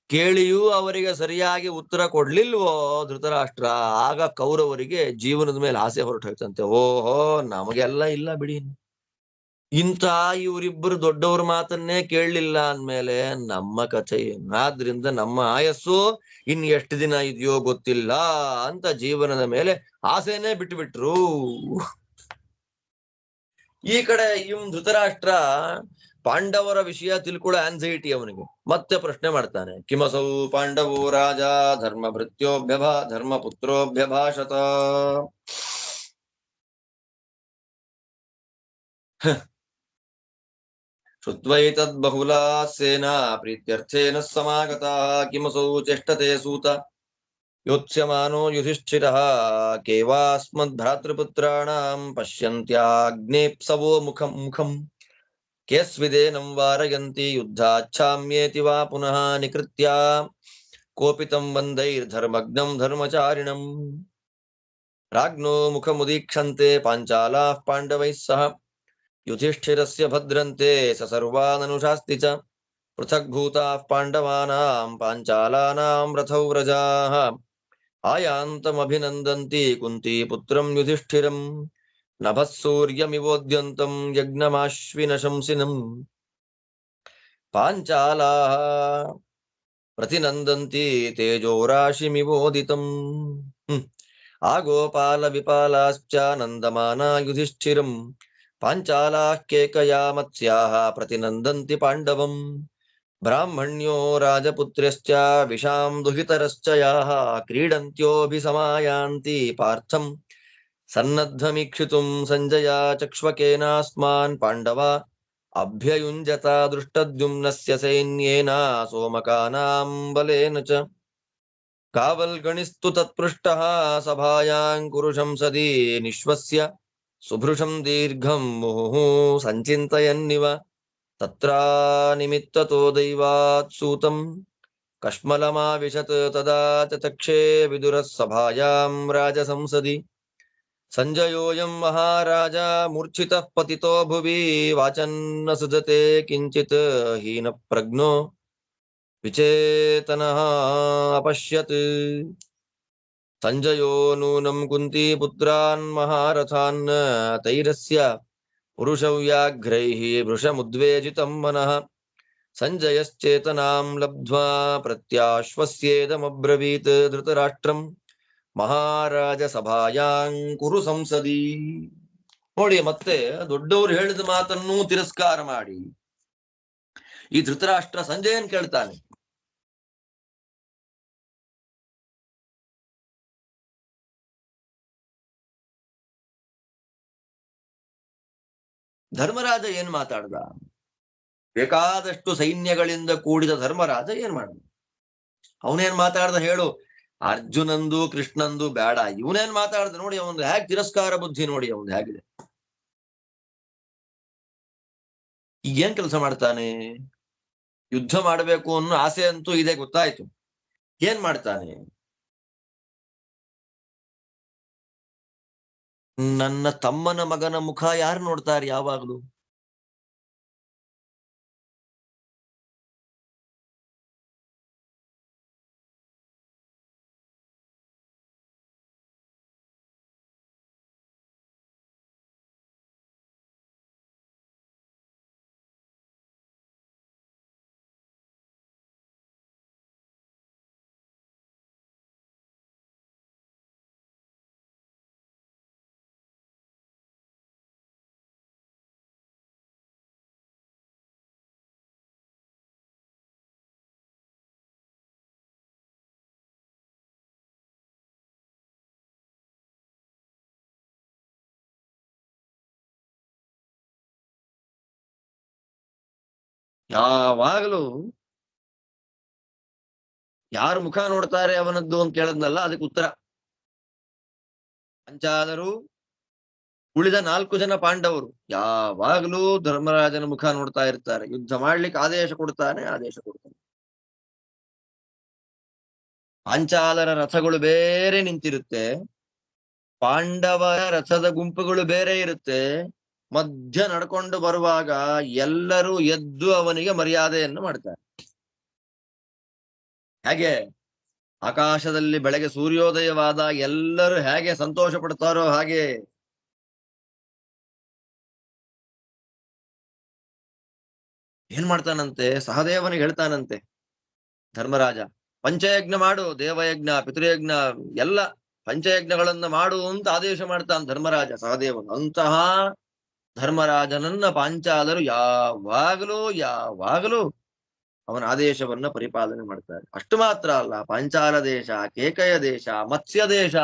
ಕೇಳಿಯೂ ಅವರಿಗೆ ಸರಿಯಾಗಿ ಉತ್ತರ ಕೊಡ್ಲಿಲ್ವೋ ಧೃತರಾಷ್ಟ್ರ, ಆಗ ಕೌರವರಿಗೆ ಜೀವನದ ಮೇಲೆ ಆಸೆ ಹೊರಟೋಯ್ತಂತೆ. ಓಹೋ, ನಮಗೆಲ್ಲ ಇಲ್ಲ ಬಿಡಿ, ಇಂಥ ಇವರಿಬ್ಬರು ದೊಡ್ಡವ್ರ ಮಾತನ್ನೇ ಕೇಳಲಿಲ್ಲ ಅಂದ್ಮೇಲೆ ನಮ್ಮ ಕಥೆ ಏನು? ಆದ್ರಿಂದ ನಮ್ಮ ಆಯಸ್ಸು ಇನ್ ಎಷ್ಟು ದಿನ ಇದೆಯೋ ಗೊತ್ತಿಲ್ಲ ಅಂತ ಜೀವನದ ಮೇಲೆ ಆಸೆನೇ ಬಿಟ್ಬಿಟ್ರು. ಈ ಕಡೆ ಧೃತರಾಷ್ಟ್ರ ಪಾಂಡವರ ವಿಷಯ ತಿಳ್ಕೊಳ್ಳೋ ಆನ್ಸೈಟಿ ಅವನಿಗೆ. ಮತ್ತೆ ಪ್ರಶ್ನೆ ಮಾಡ್ತಾನೆ, ಕಿಮಸೌ ಪಾಂಡವೋ ರಾಜ ಧರ್ಮಪುತ್ರೋಭ್ಯಭಾಷತ. ಶ್ರುತ್ವೈತದ್ಬಹುಲಾ ಸೇನಾ ಪ್ರೀತ್ಯರ್ಥೇನ ಸಮಾಗತಾ ಕಿಮಸೌ ಚೇಷ್ಟತೆ ಸೂತ ಯೋತ್ಸ್ಯಮಾನೋ ಯುಧಿಷ್ಠಿರಃ ಕೇವಾಸ್ಮದ್ಭ್ರಾತೃಪುತ್ರಾಣಾಂ ಪಶ್ಯಂತ್ಯಾಗ್ನೇಪ್ಸವೋ ಮುಖಂ ಕೇಸ್ವಿದೇನಂ ವಾರಯಂತಿ ಯುದ್ಧಾಚ್ಛಾಮ್ಯೇತಿ ವಾ ಪುನಃ ನಿಕೃತ್ಯ ಕೋಪಿತಂ ಬಂಧೈರ್ಧರ್ಮಗ್ನಂ ಧರ್ಮಚಾರಿಣಂ ರಾಜ್ಞೋ ಮುಖಮುದೀಕ್ಷಂತೆ ಪಾಂಚಾಲಾಃ ಪಾಂಡವೈಃ ಸಹ ಯುಧಿಷ್ಠಿರಸ್ಯ ಭದ್ರಂತೆ ಸ ಸರ್ವಾನನುಶಾಸ್ತಿ ಚ ಪೃಥಗ್ಭೂತಾಃ ಪಾಂಡವಾನಾಂ ಪಾಂಚಾಲಾನಾಂ ರಥೌ ವ್ರಜಾಃ ಆಯಾಂತಮಭಿನಂದಂತಿ ಕುಂತಿ ಪುತ್ರಂ ಯುಧಿಷ್ಠಿರಂ ನಭಃ ಸೂರ್ಯಮಿವೋದ್ಯಂತಂ ಯಜ್ಞಮಾಶ್ವಿನ ಶಂಸಿನಂ ಪಾಂಚಾಲಾಃ ಪ್ರತಿನಂದಂತಿ ತೇಜೋರಾಶಿಮಿವೋದಿತಂ ಆಗೋಪಾಲ ವಿಪಾಲಾಶ್ಚ ನಂದಮಾನಾ ಯುಧಿಷ್ಠಿರಂ ಪಾಂಚಾಲಾಃ ಕೇಕಯಾ ಮತ್ಸ್ಯಾಃ ಪ್ರತಿನಂದಂತಿ ಪಾಂಡವಂ ಬ್ರಾಹ್ಮಣ್ಯೋ ರಾಜಪುತ್ರ್ಯಶ್ಚ ವಿಷಾಂ ದುಹಿತರಶ್ಚ ಯಾಃ ಕ್ರೀಡಂತ್ಯೋಭಿಸಮಾಯಾಂತಿ ಪಾರ್ಥಂ ಸನ್ನದ್ಧಮೀಕ್ಷಿತುಂ ಸಂಜಯ ಚಕ್ಷ್ವಕೇನಾಸ್ಮಾನ್ ಪಾಂಡವ ಅಭ್ಯಯುಂಜತ ದೃಷ್ಟದ್ಯುಮ್ನಸ್ಯ ಸೈನ್ಯೇನ ಸೋಮಕಾನಾಂ ಬಲೇನ ಚ ಕಾವಲ್ಗಣಿಸ್ತು ತತ್ಪೃಷ್ಟಃ ಸಭಾಯಾಂ ಕುರುಷಂ ಸದಿ ನಿಶ್ವಸ್ಯ ಸುಭೃಶಂ ದೀರ್ಘಂ ಮುಹುಃ ಸಂಚಿಂತಯನ್ನಿವ ತತ್ರ ನಿಮಿತ್ತತೋ ದೈವಾತ್ ಸೂತಂ ಕಶ್ಮಲಮಾವಿಶತ್ ತದಾ ಚಕ್ಷೇ ವಿದುರಃ ಸಭಾಯಾಂ ರಾಜಸಂಸದಿ ಸಂಜಯೋಯಂ ಮಹಾರಾಜ ಮೂರ್ಛಿತಃ ಪತಿತೋ ಭುವಿ ವಾಚನ್ನ ಸುಧತೆ ಕಿಂಚಿತ್ ಹೀನ ಪ್ರಜ್ಞೋ ವಿಚೇತನಃ ಅಪಶ್ಯತ್ ಸಂಜಯೋ ನೂನಂ ಕುಂತಿ ಪುತ್ರಾನ್ ಮಹಾರಥಾನ್ ತೈರಸ್ಯ ಪುರುಷವ್ಯಾಘ್ರೈಃ ವೃಷಮುದ್ವೇಜಿತಂ ಮನಃ ಸಂಜಯಶ್ಚೇತನಾಂ ಲಬ್ಧ್ವಾ ಪ್ರತ್ಯಾಶ್ವಸ್ಯೇದಮಬ್ರವೀತ್ ಧೃತರಾಷ್ಟ್ರಂ ಮಹಾರಾಜ ಸಭಾಯಾಂ ಕುರು ಸಂಸದಿ. ನೋಡಿ, ಮತ್ತೆ ದೊಡ್ಡವರು ಹೇಳಿದ ಮಾತನ್ನು ತಿರಸ್ಕಾರ ಮಾಡಿ ಈ ಧೃತರಾಷ್ಟ್ರ ಸಂಜಯನ್ ಕೇಳ್ತಾನೆ, ಧರ್ಮರಾಜ ಏನ್ ಮಾತಾಡ್ದ? ಬೇಕಾದಷ್ಟು ಸೈನ್ಯಗಳಿಂದ ಕೂಡಿದ ಧರ್ಮರಾಜ ಏನ್ ಮಾಡ್ದ? ಅವನೇನ್ ಮಾತಾಡ್ದ ಹೇಳು? ಅರ್ಜುನಂದು ಕೃಷ್ಣಂದು ಬೇಡ, ಇವನೇನ್ ಮಾತಾಡ್ದ ನೋಡಿ, ಅವನು ಹೇಗೆ ತಿರಸ್ಕಾರ ಬುದ್ಧಿ ನೋಡಿ ಅವನು ಹೇಗಿದೆ. ಈಗ ಏನ್ ಕೆಲಸ ಮಾಡ್ತಾನೆ? ಯುದ್ಧ ಮಾಡಬೇಕು ಅನ್ನೋ ಆಸೆ ಅಂತೂ ಇದೆ, ಗೊತ್ತಾಯ್ತು. ಏನ್ ಮಾಡ್ತಾನೆ? ನನ್ನ ತಮ್ಮನ ಮಗನ ಮುಖ ಯಾರು ನೋಡ್ತಾರೆ ಯಾವಾಗ್ಲೂ? ಯಾವಾಗಲೂ ಯಾರು ಮುಖ ನೋಡ್ತಾರೆ ಅವನದ್ದು ಅಂತ ಕೇಳದ್ನಲ್ಲ, ಅದಕ್ಕೆ ಉತ್ತರ. ಪಂಚಾಲರು, ಉಳಿದ 4 ಜನ ಪಾಂಡವರು ಯಾವಾಗಲೂ ಧರ್ಮರಾಜನ ಮುಖ ನೋಡ್ತಾ ಇರ್ತಾರೆ. ಯುದ್ಧ ಮಾಡ್ಲಿಕ್ಕೆ ಆದೇಶ ಕೊಡ್ತಾನೆ. ಪಾಂಚಾಲರ ರಥಗಳು ಬೇರೆ ನಿಂತಿರುತ್ತೆ, ಪಾಂಡವರ ರಥದ ಗುಂಪುಗಳು ಬೇರೆ ಇರುತ್ತೆ. ಮಧ್ಯ ನಡ್ಕೊಂಡು ಬರುವಾಗ ಎಲ್ಲರೂ ಎದ್ದು ಅವನಿಗೆ ಮರ್ಯಾದೆಯನ್ನು ಮಾಡ್ತಾರೆ. ಹೇಗೆ ಆಕಾಶದಲ್ಲಿ ಬೆಳಗ್ಗೆ ಸೂರ್ಯೋದಯವಾದ ಎಲ್ಲರೂ ಹೇಗೆ ಸಂತೋಷ ಪಡ್ತಾರೋ ಹಾಗೆ ಏನ್ ಮಾಡ್ತಾನಂತೆ, ಸಹದೇವನಿಗೆ ಹೇಳ್ತಾನಂತೆ ಧರ್ಮರಾಜ, ಪಂಚಯಜ್ಞ ಮಾಡು, ದೇವಯಜ್ಞ ಪಿತೃಯಜ್ಞ ಎಲ್ಲ ಪಂಚಯಜ್ಞಗಳನ್ನ ಮಾಡು ಅಂತ ಆದೇಶ ಮಾಡ್ತಾನೆ ಧರ್ಮರಾಜ ಸಹದೇವನು. ಅಂತಹ ಧರ್ಮರಾಜನನ್ನ ಪಾಂಚಾಲರು ಯಾವಾಗಲೂ ಅವನ ಆದೇಶವನ್ನ ಪರಿಪಾಲನೆ ಮಾಡ್ತಾರೆ. ಅಷ್ಟು ಮಾತ್ರ ಅಲ್ಲ, ಪಾಂಚಾಲ ದೇಶ, ಕೇಕಯ ದೇಶ, ಮತ್ಸ್ಯ ದೇಶ,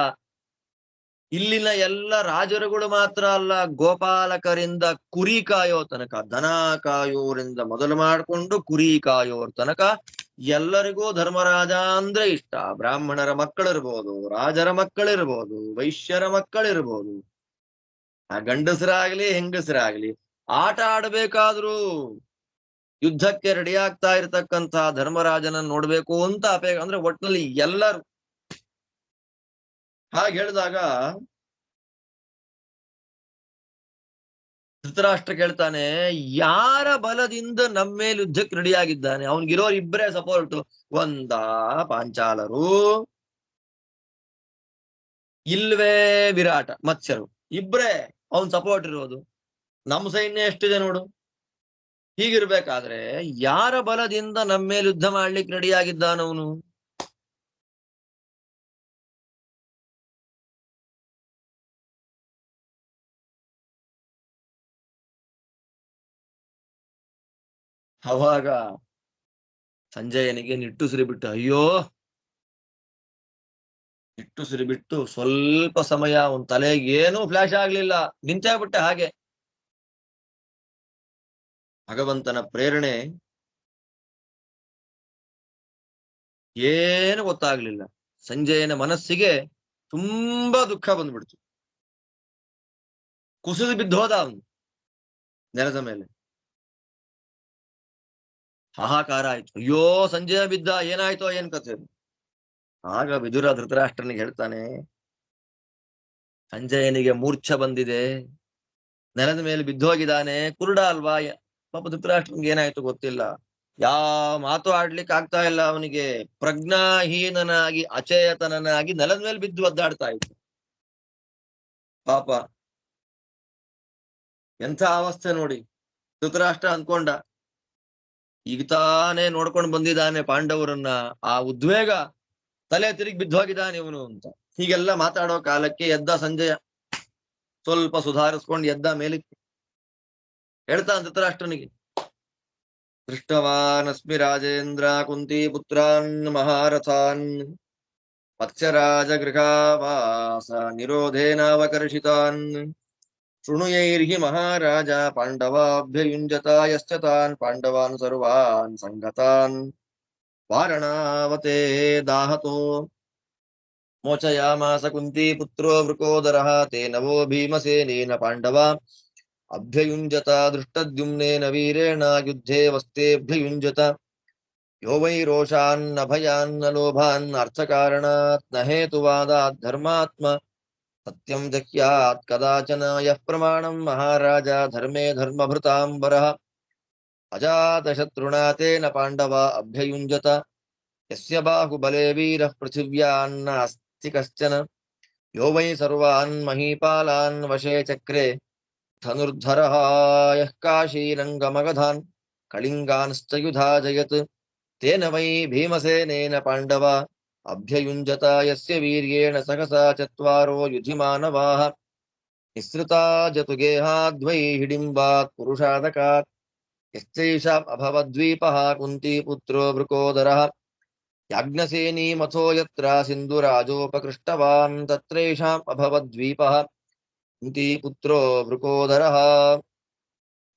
ಇಲ್ಲಿನ ಎಲ್ಲ ರಾಜರುಗಳು ಮಾತ್ರ ಅಲ್ಲ, ಗೋಪಾಲಕರಿಂದ ಕುರಿ ಕಾಯೋ ತನಕ, ದನ ಕಾಯೋರಿಂದ ಮೊದಲು ಮಾಡಿಕೊಂಡು ಕುರಿ ಕಾಯೋರ್ ತನಕ ಎಲ್ಲರಿಗೂ ಧರ್ಮರಾಜ ಅಂದ್ರೆ ಇಷ್ಟ. ಬ್ರಾಹ್ಮಣರ ಮಕ್ಕಳಿರ್ಬೋದು, ರಾಜರ ಮಕ್ಕಳಿರ್ಬೋದು, ವೈಶ್ಯರ ಮಕ್ಕಳಿರ್ಬೋದು, ಆ ಗಂಡಸರಾಗ್ಲಿ ಹೆಂಗಸರಾಗ್ಲಿ, ಆಟ ಆಡ್ಬೇಕಾದ್ರೂ ಯುದ್ಧಕ್ಕೆ ರೆಡಿ ಆಗ್ತಾ ಇರತಕ್ಕಂತ ಧರ್ಮರಾಜನನ್ನು ನೋಡ್ಬೇಕು ಅಂತ ಅಂದ್ರೆ ಒಟ್ಟಿನಲ್ಲಿ ಎಲ್ಲರೂ. ಹಾಗೆ ಹೇಳಿದಾಗ ಧೃತರಾಷ್ಟ್ರ ಕೇಳ್ತಾನೆ, ಯಾರ ಬಲದಿಂದ ನಮ್ಮ ಮೇಲೆ ಯುದ್ಧಕ್ಕೆ ರೆಡಿ ಆಗಿದ್ದಾನೆ? ಅವನಿಗಿರೋ ಇಬ್ಬರೇ ಸಪೋರ್ಟ್, ಒಂದ ಪಾಂಚಾಲರು, ಇಲ್ವೇ ವಿರಾಟ ಮತ್ಸ್ಯರು, ಇಬ್ರೇ ಅವನ್ ಸಪೋರ್ಟ್ ಇರೋದು. ನಮ್ಮ ಸೈನ್ಯ ಎಷ್ಟಿದೆ ನೋಡು. ಹೀಗಿರ್ಬೇಕಾದ್ರೆ ಯಾರ ಬಲದಿಂದ ನಮ್ಮ ಮೇಲೆ ಯುದ್ಧ ಮಾಡ್ಲಿಕ್ಕೆ ರೆಡಿ ಆಗಿದ್ದಾನವನು? ಅವಾಗ ಸಂಜಯನಿಗೆ ನಿಟ್ಟುಸಿರಿ ಬಿಟ್ಟು, ಅಯ್ಯೋ, ನಿಟ್ಟುಸಿರಿ ಬಿಟ್ಟು ಸ್ವಲ್ಪ ಸಮಯ ಅವನ್ ತಲೆಗೆ ಏನೂ ಫ್ಲಾಶ್ ಆಗ್ಲಿಲ್ಲ, ನಿಂತೇ ಬಿಟ್ಟೆ ಹಾಗೆ. ಭಗವಂತನ ಪ್ರೇರಣೆ ಏನು ಗೊತ್ತಾಗ್ಲಿಲ್ಲ. ಸಂಜಯನ ಮನಸ್ಸಿಗೆ ತುಂಬಾ ದುಃಖ ಬಂದ್ಬಿಡ್ತು. ಕುಸಿದು ಬಿದ್ದೋದ ಅವನು ನೆಲದ ಮೇಲೆ. ಹಾಹಾಕಾರ ಆಯ್ತು, ಅಯ್ಯೋ ಸಂಜಯ ಬಿದ್ದ, ಏನಾಯ್ತೋ ಏನ್ ಕಥೆ. ಆಗ ವಿದುರ ಧೃತರಾಷ್ಟ್ರನಿಗೆ ಹೇಳ್ತಾನೆ, ಸಂಜಯನಿಗೆ ಮೂರ್ಛೆ ಬಂದಿದೆ, ನೆಲದ ಮೇಲೆ ಬಿದ್ದೋಗಿದ್ದಾನೆ, ಕುರುಡ ಅಲ್ವಾ, ಪಾಪ ಧೃತರಾಷ್ಟ್ರನಿಗೆ ಏನಾಯ್ತು ಗೊತ್ತಿಲ್ಲ, ಯಾವ ಮಾತು ಆಡ್ಲಿಕ್ಕೆ ಆಗ್ತಾ ಇಲ್ಲ ಅವನಿಗೆ, ಪ್ರಜ್ಞಾಹೀನನಾಗಿ ಅಚೇತನನಾಗಿ ನೆಲದ ಮೇಲೆ ಬಿದ್ದು ಒದ್ದಾಡ್ತಾ ಇತ್ತು. ಪಾಪ ಎಂಥ ಅವಸ್ಥೆ ನೋಡಿ. ಧೃತರಾಷ್ಟ್ರ ಅಂದ್ಕೊಂಡ, ಈಗ ತಾನೇ ನೋಡ್ಕೊಂಡು ಬಂದಿದ್ದಾನೆ ಪಾಂಡವರನ್ನ, ಆ ಉದ್ವೇಗ, ತಲೆ ತಿರುಗಿ ಬಿದ್ದೋಗಿದ್ದಾನೆ ಇವನು ಅಂತ. ಹೀಗೆಲ್ಲ ಮಾತಾಡೋ ಕಾಲಕ್ಕೆ ಎದ್ದ ಸಂಜಯ, ಸ್ವಲ್ಪ ಸುಧಾರಿಸ್ಕೊಂಡು ಎದ್ದ ಮೇಲಿಕ್ಕೆ ಹೇಳ್ತಾನೆ ಧೃತರಾಷ್ಟ್ರನಿಗೆ, ದೃಷ್ಟವಾನಸ್ಮಿ ರಾಜೇಂದ್ರ ಕುಂತಿ ಪುತ್ರಾನ್ ಮಹಾರಥಾನ್ ಮತ್ಸ್ಯರಾಜ ಗೃಹಾವಾಸ ನಿರೋಧೇನಾವಕರ್ಷಿತಾನ್ ಶೃಣುಯೈರ್ಹಿ ಮಹಾರಾಜ ಪಾಂಡವಾಭ್ಯಯುಂಜತ ಯಶ್ಚ ತಾನ್ ಪಾಂಡವಾನ್ ಸರ್ವಾನ್ ಸಂಗತಾನ್ ವಾರಣಾವತೆ ದಾಹತೋ ಮೋಚಯಾಮಾಸ ಕುಂತಿ ಪುತ್ರೋ ವೃಕೋದರಃ ತೇನವೋ ಭೀಮಸೇನೇನ ಪಾಂಡವ ಅಭ್ಯಯುಂಜತ ದೃಷ್ಟದ್ಯುಮ್ನೇನ ವೀರೇಣ ಯುದ್ಧೇ ವಸ್ತೆಭ್ಯಯುಂಜತ ಯೋ ವೈ ರೋಷಾನ್ನ ಭಯಾನ್ನ ಲೋಭಾನ್ ಅರ್ಥಕಾರಣಾತ್ ನ ಹೇತುವಾದಾತ್ ಧರ್ಮಾತ್ಮ ಸತ್ಯಂ ಜಹ್ಯಾತ್ ಕದಾಚನ ಯಃ ಪ್ರಮಾಣಂ ಮಹಾರಾಜ ಧರ್ಮೇ ಧರ್ಮಭೃತಾಂಬರಃ ಅಜಾತಶತ್ರುಣಾ ತೇನ ಪಾಂಡವ ಅಭ್ಯಯುಂಜತ ಯಸ್ಯ ಬಾಹುಬಲೇ ವೀರಃ ಪೃಥಿವ್ಯಾನ್ನಾಸ್ತಿ ಕಶ್ಚನ ಯೋ ವೈ ಸರ್ವಾನ್ ಮಹೀಪಾಲಾನ್ ವಶೇ ಚಕ್ರೆ ಧನುರ್ಧರಃ ಯಃ ಕಾಶೀರಂಗಮಗಧಾನ್ ಕಳಿಂಗಾನ್ಶ್ಚ ಯುಧಾಜಯತ್ ತೇನ ವೈ ಭೀಮಸೇನೇನ ಪಾಂಡವ ಅಭ್ಯಯುಂಜತ ಯಸ್ಯ ವೀರ್ಯೇಣ ಸಹಸಾ ಚತ್ವಾರೋ ಯುಧಿಮಾನವಾಃ ನಿಸೃತಾ ಜತುಗೇಹಾದ್ವೈ ಹಿಡಿಂಬಾತ್ ಪುರುಷಾದಕಾತ್ ಯಶ್ಚೈಷಾಂ ಅಭವದ್ವೀಪಃ ಕುಂತಿ ಪುತ್ರೋ ವೃಕೋದರಃ ಯಾಜ್ಞಸೇನೀಮಥೋ ಯತ್ರ ಸಿಂಧುರಾಜೋಪಕೃಷ್ಟವಾನ್ ತತ್ರೈಷಾಂ ಅಭವದ್ವೀಪಃ ಕುಂತಿ ಪುತ್ರೋ ವೃಕೋದರಃ.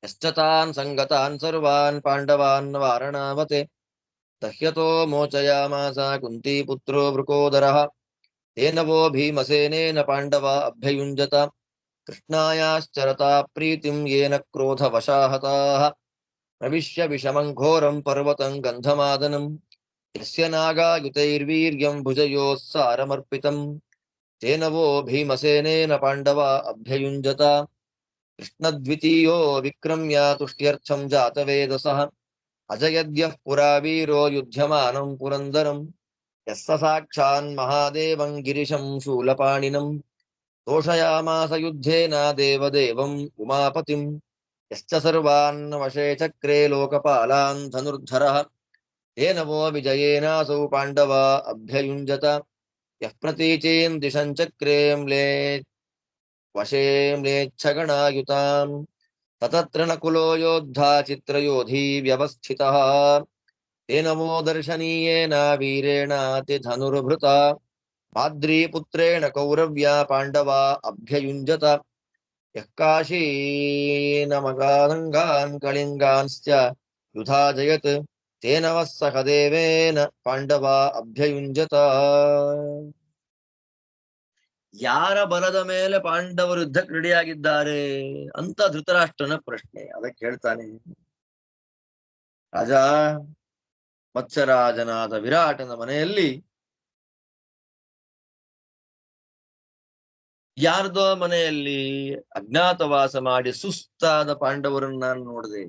ಯಶ್ಚತಾನ್ ಸಂಗತಾನ್ ಸರ್ವಾನ್ ಪಾಂಡವಾನ್ ವಾರಣಾವತೆ ದಹ್ಯತೋ ಮೋಚಯಾಮಾಸ ಕುಂತಿ ಪುತ್ರೋ ವೃಕೋದರಃ ತೇನವೋ ಭೀಮಸೇನೇನ ಪಾಂಡವ ಅಭ್ಯಯುಂಜತ ಕೃಷ್ಣಾಯಾಶ್ಚರತಾ ಪ್ರೀತಿಂ ಯೇನ ಕ್ರೋಧವಶಾಹತಾಃ ಪ್ರವಿಶ್ಯ ವಿಷಮಂ ಘೋರಂ ಪರ್ವತಂ ಗಂಧಮಾದನಂ ಯಸ್ಯ ನಾಗಾಯುತೈರ್ವೀರ್ಯಂ ಭುಜಯೋಃ ಸಾರಮರ್ಪಿತಂ ತೇನವೋ ಭೀಮಸೇನೇನ ಪಾಂಡವ ಅಭ್ಯಯುಂಜತ ಕೃಷ್ಣದ್ವಿತೀಯೋ ವಿಕ್ರಮ್ಯ ತುಷ್ಟ್ಯರ್ಥಂ ಜಾತವೇದಸಃ ಅಜಯದ್ಯಃ ಪುರಾ ವೀರೋ ಯುಧ್ಯಮಾನಂ ಪುರಂದರಂ ಯಸ್ಸ ಸಾಕ್ಷಾನ್ ಮಹಾದೇವಂ ಗಿರಿಶಂ ಶೂಲಪಾಣಿನಂ ತೋಷಯಾಮಾಸ ಯುದ್ಧೇನ ದೇವದೇವಂ ಉಮಾಪತಿಂ ಯಶ್ಚ ಸರ್ವಾನ್ ವಶೇ ಚಕ್ರೆ ಲೋಕಪಾಲಾನ್ ಧನುರ್ಧರಃ ತೇನವೋ ವಿಜಯೇನಾಸೌ ಪಾಂಡವ ಅಭ್ಯಯುಂಜತ ಯಃ ಪ್ರತೀಚೀನ್ ದಿಶಂ ಚಕ್ರೆ ವಶೇ ಮ್ಲೇಚ್ಛಗಣಾಯುತಾಂ ತತತ್ರ ನಕುಲೋ ಯೋದ್ಧಾ ಚಿತ್ರಯೋಧಿ ವ್ಯವಸ್ಥಿತಃ ತೇನವೋ ದರ್ಶನೀಯೇನ ವೀರೇಣಾತಿ ಧನುರ್ಭೃತ ಮಾದ್ರೀಪುತ್ರೇಣ ಕೌರವ್ಯ ಪಾಂಡವ ಅಭ್ಯಯುಂಜತ ಯಃ ಕಾಶೀನಮಗಾನಂಗಾನ್ ಕಳಿಂಗಾಂಶ್ಚ ಯುಧಾ ಜಯತ್ ತೇನವಃ ಸಹದೇವೇನ ಪಾಂಡವ ಅಭ್ಯಯುಂಜತ. ಯಾರ ಬಲದ ಮೇಲೆ ಪಾಂಡವರು ಯುದ್ಧಕ್ಕೆ ರೆಡಿಯಾಗಿದ್ದಾರೆ ಅಂತ ಧೃತರಾಷ್ಟ್ರನ ಪ್ರಶ್ನೆ. ಅದಕ್ಕೆ ಹೇಳ್ತಾನೆ, ರಾಜ ಮತ್ಸ್ಯರಾಜನಾದ ವಿರಾಟನ ಮನೆಯಲ್ಲಿ ಯಾರ್ದೋ ಮನೆಯಲ್ಲಿ ಅಜ್ಞಾತವಾಸ ಮಾಡಿ ಸುಸ್ತಾದ ಪಾಂಡವರನ್ನ ನಾನು ನೋಡಿದೆ.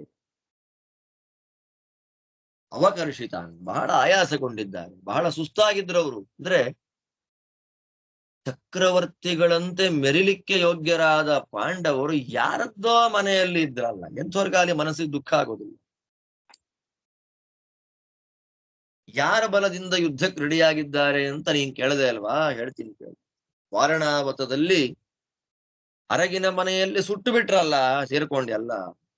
ಅವಕರ್ಷಿತಾನ್, ಬಹಳ ಆಯಾಸಗೊಂಡಿದ್ದಾರೆ, ಬಹಳ ಸುಸ್ತಾಗಿದ್ರು ಅವರು. ಅಂದ್ರೆ ಚಕ್ರವರ್ತಿಗಳಂತೆ ಮೆರಿಲಿಕ್ಕೆ ಯೋಗ್ಯರಾದ ಪಾಂಡವರು ಯಾರದ್ದೋ ಮನೆಯಲ್ಲಿ ಇದ್ರಲ್ಲ. ಎಂಥವ್ರಿಗಾಲಿ ಮನಸ್ಸಿಗೆ ದುಃಖ ಆಗೋದಿಲ್ಲ. ಯಾರ ಬಲದಿಂದ ಯುದ್ಧಕ್ಕೆ ರೆಡಿಯಾಗಿದ್ದಾರೆ ಅಂತ ನೀನ್ ಕೇಳದೆ ಅಲ್ವಾ? ಹೇಳ್ತೀನಿ ಕೇಳಿ. ವಾರಣಾವತದಲ್ಲಿ ಅರಗಿನ ಮನೆಯಲ್ಲಿ ಸುಟ್ಟು ಬಿಟ್ರಲ್ಲ, ಸೇರ್ಕೊಂಡಿ ಅಲ್ಲ.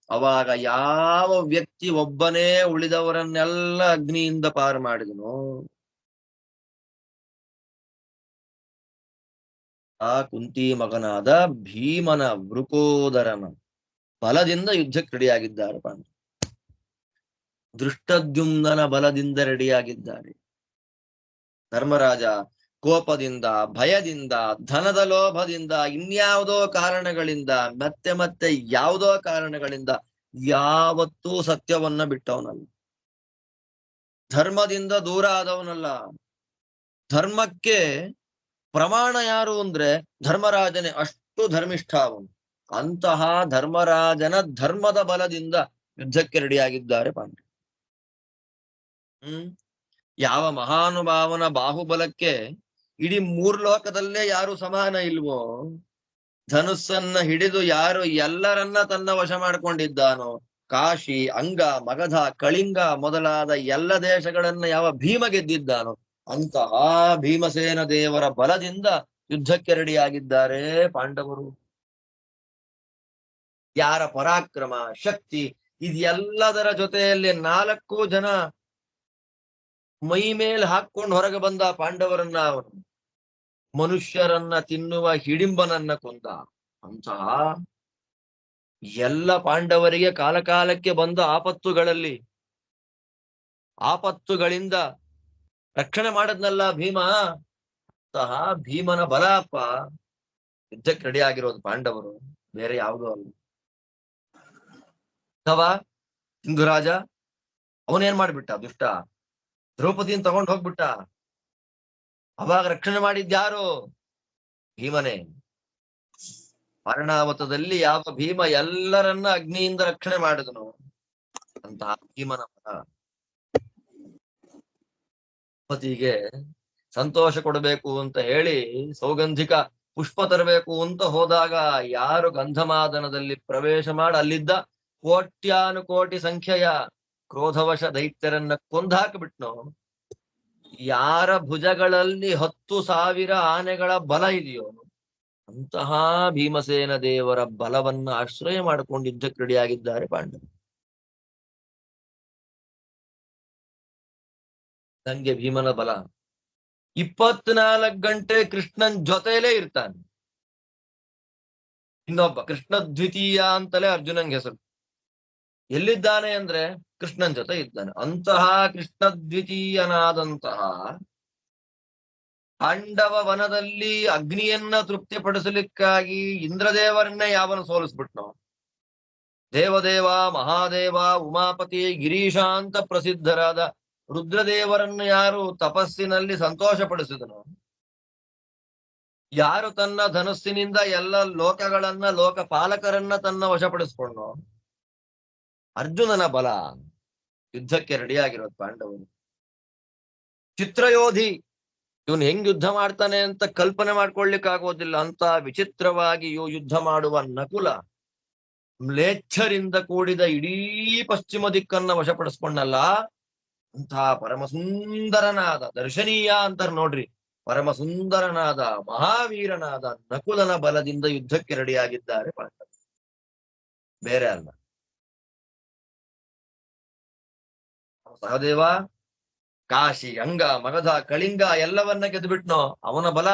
ಅವಾಗ ಯಾವ ವ್ಯಕ್ತಿ ಒಬ್ಬನೇ ಉಳಿದವರನ್ನೆಲ್ಲ ಅಗ್ನಿಯಿಂದ ಪಾರು ಮಾಡಿದನು? ಆ ಕುಂತಿ ಮಗನಾದ ಭೀಮನ ವೃಕೋದರನ ಬಲದಿಂದ ಯುದ್ಧಕ್ಕೆ ರೆಡಿಯಾಗಿದ್ದಾರೆ ಪಾಂಡವರು. ದೃಷ್ಟದ್ಯುಮ್ನನ ಬಲದಿಂದ ರೆಡಿಯಾಗಿದ್ದಾರೆ. ಧರ್ಮರಾಜ ಕೋಪದಿಂದ, ಭಯದಿಂದ, ಧನದ ಲೋಭದಿಂದ, ಇನ್ಯಾವುದೋ ಕಾರಣಗಳಿಂದ, ಮತ್ತೆ ಮತ್ತೆ ಯಾವುದೋ ಕಾರಣಗಳಿಂದ ಯಾವತ್ತೂ ಸತ್ಯವನ್ನ ಬಿಟ್ಟವನಲ್ಲ. ಧರ್ಮದಿಂದ ದೂರ ಆದವನಲ್ಲ. ಧರ್ಮಕ್ಕೆ ಪ್ರಮಾಣ ಯಾರು ಅಂದ್ರೆ ಧರ್ಮರಾಜನೇ. ಅಷ್ಟು ಧರ್ಮಿಷ್ಠ ಅವನು. ಅಂತಹ ಧರ್ಮರಾಜನ ಧರ್ಮದ ಬಲದಿಂದ ಯುದ್ಧಕ್ಕೆ ರೆಡಿಯಾಗಿದ್ದಾರೆ ಪಾಂಡವರು. ಯಾವ ಮಹಾನುಭಾವನ ಬಾಹುಬಲಕ್ಕೆ ಇಡೀ ಮೂರ್ಲೋಕದಲ್ಲೇ ಯಾರು ಸಮಾನ ಇಲ್ವೋ, ಧನುಸ್ಸನ್ನ ಹಿಡಿದು ಯಾರು ಎಲ್ಲರನ್ನ ತನ್ನ ವಶ ಮಾಡ್ಕೊಂಡಿದ್ದಾನೋ, ಕಾಶಿ, ಅಂಗ, ಮಗಧ, ಕಳಿಂಗ ಮೊದಲಾದ ಎಲ್ಲ ದೇಶಗಳನ್ನ ಯಾವ ಭೀಮ ಗೆದ್ದಿದ್ದಾನೋ, ಅಂತಹ ಭೀಮಸೇನ ದೇವರ ಬಲದಿಂದ ಯುದ್ಧಕ್ಕೆ ರೆಡಿಯಾಗಿದ್ದಾರೆ ಪಾಂಡವರು. ಯಾರ ಪರಾಕ್ರಮ, ಶಕ್ತಿ ಇದೆಲ್ಲದರ ಜೊತೆಯಲ್ಲಿ 4 ಜನ ಮೈ ಮೇಲೆ ಹಾಕೊಂಡು ಹೊರಗೆ ಬಂದ ಪಾಂಡವರನ್ನ, ಅವನು ಮನುಷ್ಯರನ್ನ ತಿನ್ನುವ ಹಿಡಿಂಬನನ್ನ ಕೊಂದ. ಅಂತಹ ಎಲ್ಲ ಪಾಂಡವರಿಗೆ ಕಾಲಕಾಲಕ್ಕೆ ಬಂದ ಆಪತ್ತುಗಳಿಂದ ರಕ್ಷಣೆ ಮಾಡದ್ನಲ್ಲ ಭೀಮ. ಅಂತಹ ಭೀಮನ ಬಲಾಪ ಯುದ್ಧಕ್ಕೆ ರೆಡಿ ಆಗಿರೋದು ಪಾಂಡವರು, ಬೇರೆ ಯಾವುದೂ ಅಲ್ಲ. ಅಥವಾ ಸಿಂಧುರಾಜ ಅವನೇನ್ ಮಾಡ್ಬಿಟ್ಟ ದುಷ್ಟ, ದ್ರೌಪದಿಯನ್ನು ತಗೊಂಡು ಹೋಗ್ಬಿಟ್ಟ. ಅವಾಗ ರಕ್ಷಣೆ ಮಾಡಿದ್ಯಾರು? ಭೀಮನೇ. ವಾರಣಾವತದಲ್ಲಿ ಯಾವ ಭೀಮ ಎಲ್ಲರನ್ನ ಅಗ್ನಿಯಿಂದ ರಕ್ಷಣೆ ಮಾಡಿದನು, ಅಂತಹ ಭೀಮನ ಮನ ಪತಿಗೆ ಸಂತೋಷ ಕೊಡಬೇಕು ಅಂತ ಹೇಳಿ ಸೌಗಂಧಿಕ ಪುಷ್ಪ ತರಬೇಕು ಅಂತ ಹೋದಾಗ ಯಾರು ಗಂಧಮಾದನದಲ್ಲಿ ಪ್ರವೇಶ ಮಾಡಿ ಅಲ್ಲಿದ್ದ ಕೋಟ್ಯಾನುಕೋಟಿ ಸಂಖ್ಯೆಯ ಕ್ರೋಧವಶ ದೈತ್ಯರನ್ನ ಕೊಂದಾಕ್ಬಿಟ್ನೋ, ಯಾರ ಭುಜಗಳಲ್ಲಿ 10,000 ಆನೆಗಳ ಬಲ ಇದೆಯೋ ಅಂತಹ ಭೀಮಸೇನ ದೇವರ ಬಲವನ್ನ ಆಶ್ರಯ ಮಾಡಿಕೊಂಡು ಯುದ್ಧಕ್ಕೆ ರೆಡಿಯಾಗಿದ್ದಾರೆ ಪಾಂಡವರು. ನಂಗೆ ಭೀಮನ ಬಲ 24 ಗಂಟೆ ಕೃಷ್ಣನ್ ಜೊತೆಲೇ ಇರ್ತಾನೆ. ಇನ್ನೊಬ್ಬ ಕೃಷ್ಣ ದ್ವಿತೀಯ ಅಂತಲೇ ಅರ್ಜುನಂಗೆ ಹೆಸರು. ಎಲ್ಲಿದ್ದಾನೆ ಅಂದ್ರೆ ಕೃಷ್ಣನ್ ಜೊತೆ ಇದ್ದಾನೆ. ಅಂತಹ ಕೃಷ್ಣ ದ್ವಿತೀಯನಾದಂತಹ ಪಾಂಡವ ವನದಲ್ಲಿ ಅಗ್ನಿಯನ್ನ ತೃಪ್ತಿಪಡಿಸಲಿಕ್ಕಾಗಿ ಇಂದ್ರದೇವರನ್ನೇ ಯಾವನು ಸೋಲಿಸ್ಬಿಟ್ನೋ, ದೇವದೇವ, ಮಹಾದೇವ, ಉಮಾಪತಿ, ಗಿರೀಶ ಅಂತ ಪ್ರಸಿದ್ಧರಾದ ರುದ್ರದೇವರನ್ನು ಯಾರು ತಪಸ್ಸಿನಲ್ಲಿ ಸಂತೋಷ ಪಡಿಸಿದನು, ಯಾರು ತನ್ನ ಧನಸ್ಸಿನಿಂದ ಎಲ್ಲ ಲೋಕಗಳನ್ನ, ಲೋಕಪಾಲಕರನ್ನ ತನ್ನ ವಶಪಡಿಸ್ಕೊಂಡು, ಅರ್ಜುನನ ಬಲ ಯುದ್ಧಕ್ಕೆ ರೆಡಿಯಾಗಿರೋದು ಪಾಂಡವರು. ಚಿತ್ರಯೋಧಿ, ಇವನು ಹೆಂಗ್ ಯುದ್ಧ ಮಾಡ್ತಾನೆ ಅಂತ ಕಲ್ಪನೆ ಮಾಡ್ಕೊಳ್ಲಿಕ್ಕಾಗೋದಿಲ್ಲ. ಅಂತ ವಿಚಿತ್ರವಾಗಿ ಯುದ್ಧ ಮಾಡುವ ನಕುಲ ಮ್ಲೇಚ್ಛರಿಂದ ಕೂಡಿದ ಇಡೀ ಪಶ್ಚಿಮ ದಿಕ್ಕನ್ನ ವಶಪಡಿಸ್ಕೊಂಡಲ್ಲ, ಅಂತಹ ಪರಮಸುಂದರನಾದ, ದರ್ಶನೀಯ ಅಂತಾರೆ ನೋಡ್ರಿ, ಪರಮಸುಂದರನಾದ ಮಹಾವೀರನಾದ ನಕುಲನ ಬಲದಿಂದ ಯುದ್ಧಕ್ಕೆ ರೆಡಿಯಾಗಿದ್ದಾರೆ ಪಾಂಡವರು, ಬೇರೆ ಅಲ್ಲ. ಸಹದೇವ ಕಾಶಿ, ಅಂಗ, ಮಗಧ, ಕಳಿಂಗ ಎಲ್ಲವನ್ನ ಗೆದ್ದುಬಿಟ್ನೋ, ಅವನ ಬಲ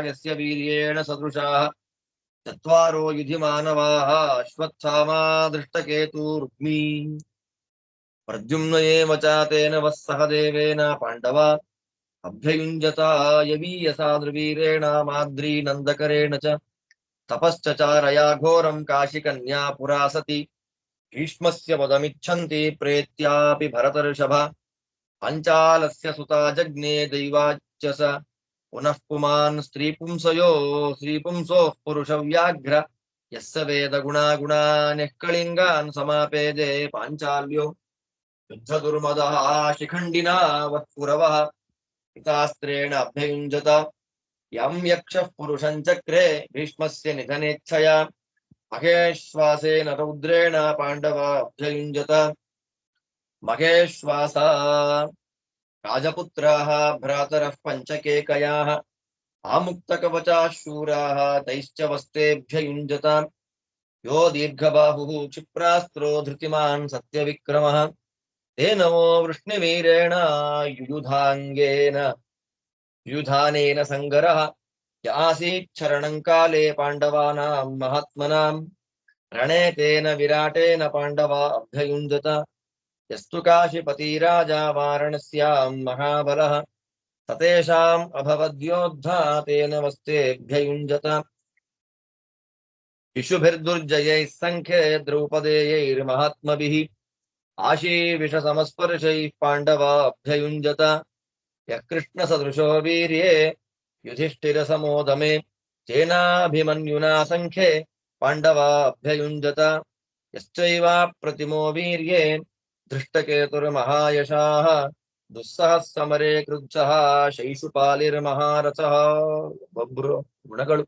ಯಸ್ಯ ವೀರ್ಯೇಣ ಸದೃಶ ಚತ್ವಾರೋ ಯುಧಿ ಮಾನವಾಹ ಅಶ್ವತ್ಥಾಮ ದೃಷ್ಟಕೇತು ರುಕ್ಮೀ ಪ್ರದ್ಯುಮ್ನ ಏವ ಚ ತೇನ ವಃ ಸಹದೇವೇನ ಪಾಂಡವ ಅಭ್ಯಯುಂಜತ ಯವೀಯಸಾ ಧ್ರುವೀರೇಣ ಮಾದ್ರಿ ನಂದಕರೇಣ ಚ ತಪಶ್ಚಚಾರಯಾ ಘೋರಂ ಕಾಶಿ ಕನ್ಯಾ ಪುರಾ ಸತಿ ಭೀಷ್ಮಸ್ಯ ವದಮಿಚ್ಛಂತಿ ಪ್ರೇತ್ಯಾಪಿ ಭರತರ್ಷಭ ಪಾಂಚಾಲಸ್ಯ ಸುತಾ ಜಗ್ನೇ ದೈವಾಚ್ಯ ಸ ಪುನಃ ಪುಮಾನ್ ಸ್ತ್ರೀಪುಂಸೋ ಪುರುಷ ವ್ಯಾಘ್ರ ಯಸ್ಸ ವೇದ ಗುಣಾಗುಣಾನ್ಯಃ ಕಳಿಂಗಾನ್ ಸಮಾಪೇದೆ ಪಾಂಚಾಲ್ಯೋ ಯುದ್ಧ ದುರ್ಮದ ಶಿಖಂಡಿನಾ ವತ್ಪುರವಃ ಹಿತಾಸ್ತ್ರೇಣ ಅಭ್ಯಯುಂಜತ ಯಂ ಯಕ್ಷಃ ಪುರುಷಂ ಚಕ್ರೆ ಭೀಷ್ಮಸ್ಯ ನಿಧನೇಚ್ಛಯ ಮಹೇಶ್ವಾಸೇನ ರೌದ್ರೇಣ ಪಾಂಡವ ಅಭ್ಯಯುಂಜತ ಮಹೇಶ್ವಾಸ ರಾಜಪುತ್ರಾಃ ಭ್ರಾತರಃ ಪಂಚಕೇಕಯಾಃ ಆಮುಕ್ತಕವಚಾಃ ಶೂರಾಃ ತೈಶ್ಚ ವಸ್ತೆಭ್ಯಯುಂಜತ ಯೋ ದೀರ್ಘಬಾಹುಃ ಕ್ಷಿಪ್ರಾಸ್ತ್ರೋ ಧೃತಿಮಾನ್ ಸತ್ಯವಿಕ್ರಮಃ ತೇನವೋ ವೃಷ್ಣಿವೀರೇಣ ಯುಯುಧಾನೇನ ಸಂಗರಃ ಯಾಸೀಚ್ಛರಣಂ ಕಾಲೇ ಪಾಂಡವಾನಾಂ ಮಹಾತ್ಮನಾಂ ರಣೇ ತೇನ ವಿರಾಟೇನ ಪಾಂಡವ ಅಭ್ಯಯುಂಜತ ಯಸ್ತು ಕಾಶಿಪತಿ ರಾಜ ವಾರಣಸ್ಯಾಂ ಮಹಾಬಲಃ ತತೇಷಾಂ ಅಭವದ್ಯೋದ್ಧಾ ತೇನ ವಸ್ತೆಭ್ಯಯುಂಜತ ಇಷುಭಿರ್ದುರ್ಜಯೈಃ ಸಂಖ್ಯೆ ದ್ರೌಪದೇಯೈರ್ಮಹಾತ್ಮಭಿಃ ಆಶೀವಿಷ ಸಮಸ್ಪರ್ಶೈಃ ಪಾಂಡವ ಅಭ್ಯಯುಂಜತ ಯಃ ಕೃಷ್ಣ ಸದೃಶೋ ವೀರ್ಯೇ ಯುಧಿಷ್ಠಿರ ಸಮೋದಮೆ ಚೇನಾಭಿಮನ್ಯುನಾ ಸಂಖ್ಯೆ ಪಾಂಡವ ಅಭ್ಯಯುಂಜತ ಯಶ್ಚೈವ ಪ್ರತಿಮೋ ವೀರ್ಯೇ ದೃಷ್ಟಕೇತುರ್ಮಹಾಯಶಾಃ ದುಸ್ಸಹ ಸಮರೇ ಕೃಚ್ಛಃ ಶೈಶುಪಾಲಿರ್ಮಹಾರಥಃ. ಒಬ್ರು ಗುಣಗಳು.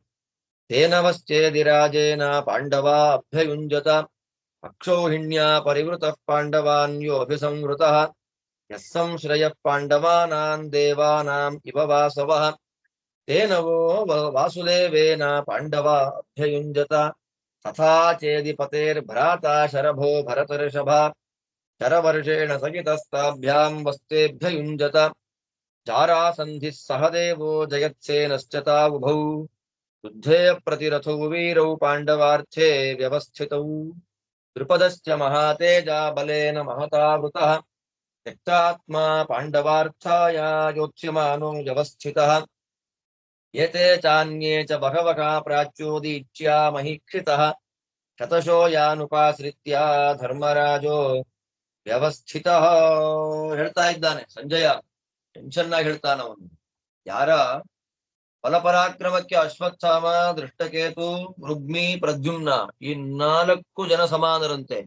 ತೇನ ವಶ್ಚೇದಿರಾಜೇನ ಪಾಂಡವ ಅಭ್ಯಯುಂಜತ ಅಕ್ಷೌಹಿಣ್ಯಾ ಪರಿವೃತಃ ಪಾಂಡವಾನ್ಯೋಭಿಸಂವೃತಃ ಯಃ ಸಂಶ್ರಯಃ ಪಾಂಡವಾನಾಂ ದೇವಾನಾಂ ಇವ ವಾಸವಃ ತೇನ ವೋ ವಾಸುದೇವೇನ ಪಾಂಡವ ಅಭ್ಯಯುಂಜತ ತಥಾ ಚೇದಿಪತೇರ್ಭ್ರಾತಾ ಶರಭೋ ಭರತರ್ಷಭ ಶರವರ್ಷೇಣ ಸಹಿತಸ್ತಾಭ್ಯಾಂ ವಸ್ತೆಭ್ಯಯುಂಜತ ಜಾರಾಸಂಧಿಃ ಸಹದೇವೋ ಜಯತ್ಸೇನಶ್ಚ ತಾವುಭೌ ಯುದ್ಧೇ ಪ್ರತಿರಥೌ ವೀರೌ ಪಾಂಡವಾರ್ಥೇ ವ್ಯವಸ್ಥಿತೌ ದ್ರುಪದಶ್ಚ ಮಹಾತೇಜ ಬಲೇನ ಮಹತಾವೃತಃ ತ್ಯಕ್ತಾತ್ಮಾ ಪಾಂಡವಾರ್ಥಾಯ ಯೋತ್ಸ್ಯಮಾನೋ ವ್ಯವಸ್ಥಿತಃ ಏತೆ ಚಾನ್ಯೇ ಚ ಬಹವಃ ಪ್ರಾಚ್ಯೋದೀಚ್ಯಾ ಮಹೀಕ್ಷಿತಃ ಶತಶೋ ಯಾನುಪಾಶ್ರಿತ್ಯ ಧರ್ಮರಾಜೋ ವ್ಯವಸ್ಥಿತ. ಹೇಳ್ತಾ ಇದ್ದಾನೆ ಸಂಜಯ, ಟೆನ್ಷನ್ ಆಗಿ ಹೇಳ್ತಾನ ಅವನು. ಯಾರ ಫಲಪರಾಕ್ರಮಕ್ಕೆ ಅಶ್ವತ್ಥಾಮ, ದೃಷ್ಟಕೇತು, ರುಗ್ಮಿ, ಪ್ರದ್ಯುಮ್ನ ಈ 4 ಜನ ಸಮಾನರಂತೆ.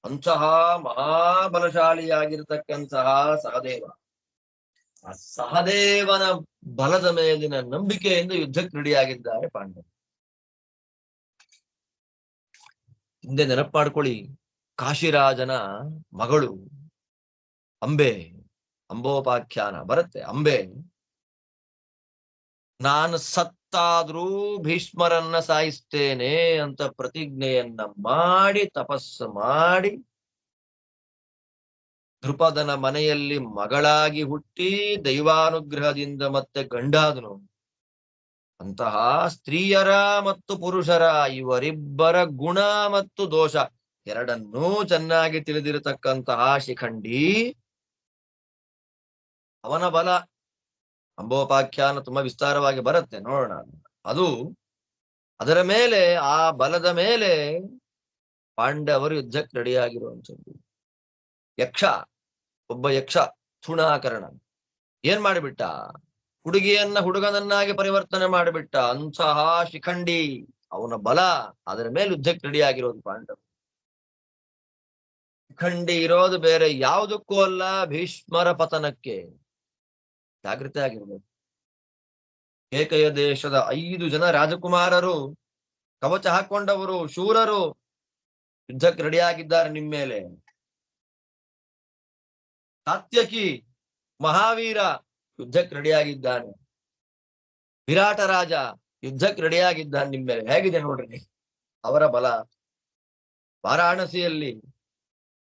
ಅಂತಹ ಮಹಾಬಲಶಾಲಿಯಾಗಿರ್ತಕ್ಕಂತಹ ಸಹದೇವ, ಆ ಸಹದೇವನ ಬಲದ ಮೇಲಿನ ನಂಬಿಕೆಯಿಂದ ಯುದ್ಧಕ್ಕೆ ರೆಡಿಯಾಗಿದ್ದಾರೆ ಪಾಂಡವರು. ಹಿಂದೆ ನೆನಪು ಮಾಡ್ಕೊಳ್ಳಿ, ಕಾಶಿರಾಜನ ಮಗಳು ಅಂಬೆ, ಅಂಬೋಪಾಖ್ಯಾನ ಬರುತ್ತೆ. ಅಂಬೆ ನಾನು ಸತ್ತಾದ್ರೂ ಭೀಷ್ಮರನ್ನ ಸಾಯಿಸ್ತೇನೆ ಅಂತ ಪ್ರತಿಜ್ಞೆಯನ್ನ ಮಾಡಿ, ತಪಸ್ಸು ಮಾಡಿ, ದ್ರುಪದನ ಮನೆಯಲ್ಲಿ ಮಗಳಾಗಿ ಹುಟ್ಟಿ ದೈವಾನುಗ್ರಹದಿಂದ ಮತ್ತೆ ಗಂಡಾದನು. ಅಂತಹ ಸ್ತ್ರೀಯರ ಮತ್ತು ಪುರುಷರ ಇವರಿಬ್ಬರ ಗುಣ ಮತ್ತು ದೋಷ ಎರಡನ್ನೂ ಚೆನ್ನಾಗಿ ತಿಳಿದಿರತಕ್ಕಂತಹ ಶಿಖಂಡಿ ಅವನ ಬಲ ಅಂಬೋಪಾಖ್ಯಾನ ತುಂಬಾ ವಿಸ್ತಾರವಾಗಿ ಬರುತ್ತೆ, ನೋಡೋಣ. ಅದು ಅದರ ಮೇಲೆ, ಆ ಬಲದ ಮೇಲೆ ಪಾಂಡವರು ಯುದ್ಧಕ್ಕೆ ರೆಡಿಯಾಗಿರುವಂಥದ್ದು. ಒಬ್ಬ ಯಕ್ಷ ಥುಣಾಕರಣ ಏನ್ ಮಾಡಿಬಿಟ್ಟ, ಹುಡುಗಿಯನ್ನ ಹುಡುಗನನ್ನಾಗಿ ಪರಿವರ್ತನೆ ಮಾಡಿಬಿಟ್ಟ. ಅಂತಹ ಶಿಖಂಡಿ ಅವನ ಬಲ, ಅದರ ಮೇಲೆ ಯುದ್ಧಕ್ಕೆ ರೆಡಿಯಾಗಿರೋದು ಪಾಂಡವರು. ಶಿಖಂಡಿ ಇರೋದು ಬೇರೆ ಯಾವುದಕ್ಕೂ ಅಲ್ಲ, ಭೀಷ್ಮರ ಪತನಕ್ಕೆ. ಜಾಗೃತಿ ಆಗಿರ್ಬೇಕು. ಏಕಯ ದೇಶದ 5 ಜನ ರಾಜಕುಮಾರರು, ಕವಚ ಹಾಕೊಂಡವರು, ಶೂರರು ಯುದ್ಧಕ್ಕೆ ರೆಡಿಯಾಗಿದ್ದಾರೆ ನಿಮ್ಮ ಮೇಲೆ. ಸಾತ್ಯಕಿ ಮಹಾವೀರ ಯುದ್ಧಕ್ಕೆ ರೆಡಿಯಾಗಿದ್ದಾನೆ. ವಿರಾಟ ರಾಜ ಯುದ್ಧಕ್ಕೆ ರೆಡಿಯಾಗಿದ್ದಾನೆ ನಿಮ್ಮ ಮೇಲೆ. ಹೇಗಿದೆ ನೋಡ್ರಿ ಅವರ ಬಲ. ವಾರಾಣಸಿಯಲ್ಲಿ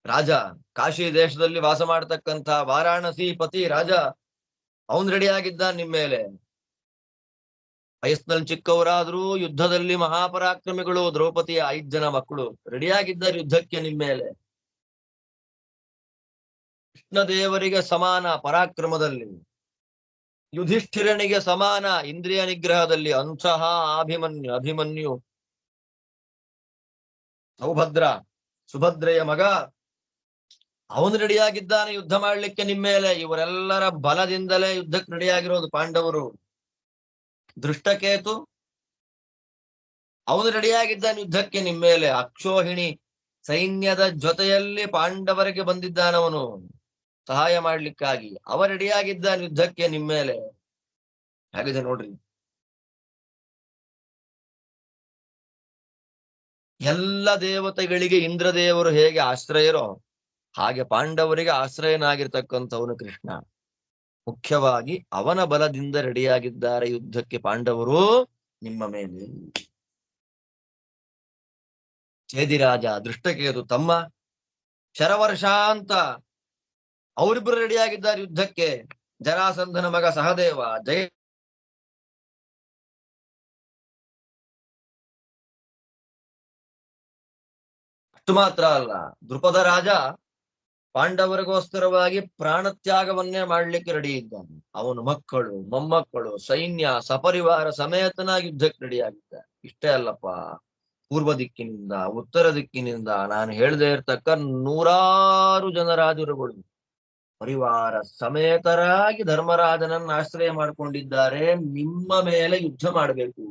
ರಾಜ, ಕಾಶಿ ದೇಶದಲ್ಲಿ ವಾಸ ಮಾಡತಕ್ಕಂಥ ವಾರಾಣಸಿ ಪತಿ ರಾಜ, ಅವನ್ ರೆಡಿಯಾಗಿದ್ದಾನೆ ನಿಮ್ಮ ಮೇಲೆ. ವಯಸ್ಸಿನಲ್ಲಿ ಚಿಕ್ಕವರಾದ್ರೂ ಯುದ್ಧದಲ್ಲಿ ಮಹಾಪರಾಕ್ರಮಿಗಳು, ದ್ರೌಪದಿಯ 5 ಜನ ಮಕ್ಕಳು ರೆಡಿಯಾಗಿದ್ದಾರೆ ಯುದ್ಧಕ್ಕೆ ನಿಮ್ಮ ಮೇಲೆ. ಕೃಷ್ಣದೇವರಿಗೆ ಸಮಾನ ಪರಾಕ್ರಮದಲ್ಲಿ, ಯುಧಿಷ್ಠಿರನಿಗೆ ಸಮಾನ ಇಂದ್ರಿಯ ನಿಗ್ರಹದಲ್ಲಿ ಅಂತಹ ಅಭಿಮನ್ಯು ಸೌಭದ್ರ, ಸುಭದ್ರೆಯ ಮಗ, ಅವನು ರೆಡಿಯಾಗಿದ್ದಾನೆ ಯುದ್ಧ ಮಾಡ್ಲಿಕ್ಕೆ ನಿಮ್ಮ ಮೇಲೆ. ಇವರೆಲ್ಲರ ಬಲದಿಂದಲೇ ಯುದ್ಧಕ್ಕೆ ರೆಡಿಯಾಗಿರೋದು ಪಾಂಡವರು. ದೃಷ್ಟಕೇತು ಅವನು ರೆಡಿಯಾಗಿದ್ದಾನೆ ಯುದ್ಧಕ್ಕೆ ನಿಮ್ಮ ಮೇಲೆ. ಅಕ್ಷೋಹಿಣಿ ಸೈನ್ಯದ ಜೊತೆಯಲ್ಲಿ ಪಾಂಡವರಿಗೆ ಬಂದಿದ್ದಾನವನು ಸಹಾಯ ಮಾಡ್ಲಿಕ್ಕಾಗಿ. ಅವ ರೆಡಿಯಾಗಿದ್ದಾನೆ ಯುದ್ಧಕ್ಕೆ ನಿಮ್ಮ ಮೇಲೆ. ಹಾಗಿದೆ ನೋಡ್ರಿ. ಎಲ್ಲ ದೇವತೆಗಳಿಗೆ ಇಂದ್ರದೇವರು ಹೇಗೆ ಆಶ್ರಯರೋ, ಹಾಗೆ ಪಾಂಡವರಿಗೆ ಆಶ್ರಯನಾಗಿರ್ತಕ್ಕಂಥವನು ಕೃಷ್ಣ. ಮುಖ್ಯವಾಗಿ ಅವನ ಬಲದಿಂದ ರೆಡಿಯಾಗಿದ್ದಾರೆ ಯುದ್ಧಕ್ಕೆ ಪಾಂಡವರು ನಿಮ್ಮ ಮೇಲೆ. ಚೇದಿರಾಜ, ದೃಷ್ಟಕೇತು ತಮ್ಮ, ಶರವರ್ಷ ಅಂತ ಅವರಿಬ್ಬರು ರೆಡಿಯಾಗಿದ್ದಾರೆ ಯುದ್ಧಕ್ಕೆ. ಜರಾಸಂಧನ ಮಗ ಸಹದೇವ, ಜಯ ಅಷ್ಟು ಮಾತ್ರ ಅಲ್ಲ, ದೃಪದ ರಾಜ ಪಾಂಡವರಿಗೋಸ್ಕರವಾಗಿ ಪ್ರಾಣತ್ಯಾಗವನ್ನೇ ಮಾಡ್ಲಿಕ್ಕೆ ರೆಡಿ ಇದ್ದಾನೆ. ಅವನು ಮಕ್ಕಳು, ಮೊಮ್ಮಕ್ಕಳು, ಸೈನ್ಯ ಸಪರಿವಾರ ಸಮೇತನಾಗಿ ಯುದ್ಧಕ್ಕೆ ರೆಡಿಯಾಗಿದ್ದಾರೆ. ಇಷ್ಟೇ ಅಲ್ಲಪ್ಪ, ಪೂರ್ವ ದಿಕ್ಕಿನಿಂದ, ಉತ್ತರ ದಿಕ್ಕಿನಿಂದ ನಾನು ಹೇಳದೆ ಇರ್ತಕ್ಕ 100 ಜನ ರಾಜರುಗಳು ಪರಿವಾರ ಸಮೇತರಾಗಿ ಧರ್ಮರಾಜನನ್ನ ಆಶ್ರಯ ಮಾಡಿಕೊಂಡಿದ್ದಾರೆ ನಿಮ್ಮ ಮೇಲೆ ಯುದ್ಧ ಮಾಡಬೇಕು.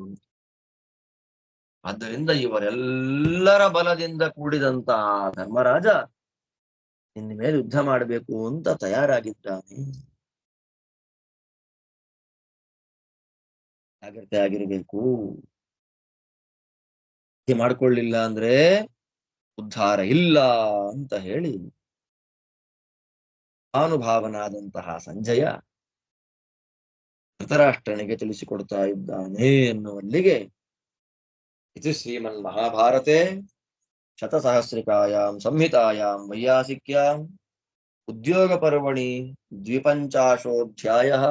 ಆದ್ದರಿಂದ ಇವರೆಲ್ಲರ ಬಲದಿಂದ ಕೂಡಿದಂತಹ ಧರ್ಮರಾಜ ನಿನ್ನ ಮೇಲೆ ಯುದ್ಧ ಮಾಡಬೇಕು ಅಂತ ತಯಾರಾಗಿದ್ದಾನೆ. ಜಾಗ್ರತೆ ಆಗಿರಬೇಕು. ಮಾಡ್ಕೊಳ್ಳಿಲ್ಲ ಅಂದ್ರೆ ಉದ್ಧಾರ ಇಲ್ಲ ಅಂತ ಹೇಳಿ ಅನುಭಾವನಾದಂತಹ ಸಂಜಯ ಧೃತರಾಷ್ಟ್ರನಿಗೆ ತಿಳಿಸಿಕೊಡ್ತಾ ಇದ್ದಾನೆ ಎನ್ನುವಲ್ಲಿಗೆ ಇದು ಶ್ರೀಮನ್ ಮಹಾಭಾರತೆ ಶತಸಹಸ್ರಿಕಾಯಾಂ ಸಂಹಿತಾಯಾಂ ವೈಯಾಸಿಕ್ಯಾಂ ಉದ್ಯೋಗ ಪರ್ವಣಿ 25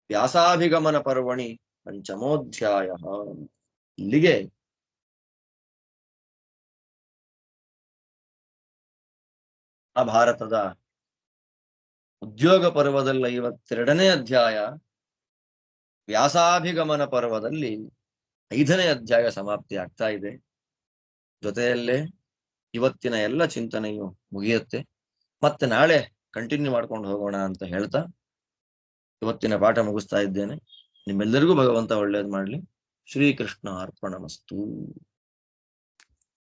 ವ್ಯಾಸಾಭಿಗಮನ ಪರ್ವಣಿ 5 ಇಲ್ಲಿಗೆ ಮಹಾಭಾರತದ ಉದ್ಯೋಗ ಪರ್ವದಲ್ಲಿ 52ನೇ ಅಧ್ಯಾಯ, ವ್ಯಾಸಾಭಿಗಮನ ಪರ್ವದಲ್ಲಿ 5ನೇ ಅಧ್ಯಾಯ ಸಮಾಪ್ತಿ ಆಗ್ತಾ ಇದೆ. ಜೊತೆಯಲ್ಲೇ ಇವತ್ತಿನ ಎಲ್ಲ ಚಿಂತನೆಯು ಮುಗಿಯುತ್ತೆ. ಮತ್ತೆ ನಾಳೆ ಕಂಟಿನ್ಯೂ ಮಾಡ್ಕೊಂಡು ಹೋಗೋಣ ಅಂತ ಹೇಳ್ತಾ ಇವತ್ತಿನ ಪಾಠ ಮುಗಿಸ್ತಾ ಇದ್ದೇನೆ. ನಿಮ್ಮೆಲ್ಲರಿಗೂ ಭಗವಂತ ಒಳ್ಳೇದು ಮಾಡ್ಲಿ. ಶ್ರೀಕೃಷ್ಣ ಅರ್ಪಣಮಸ್ತು.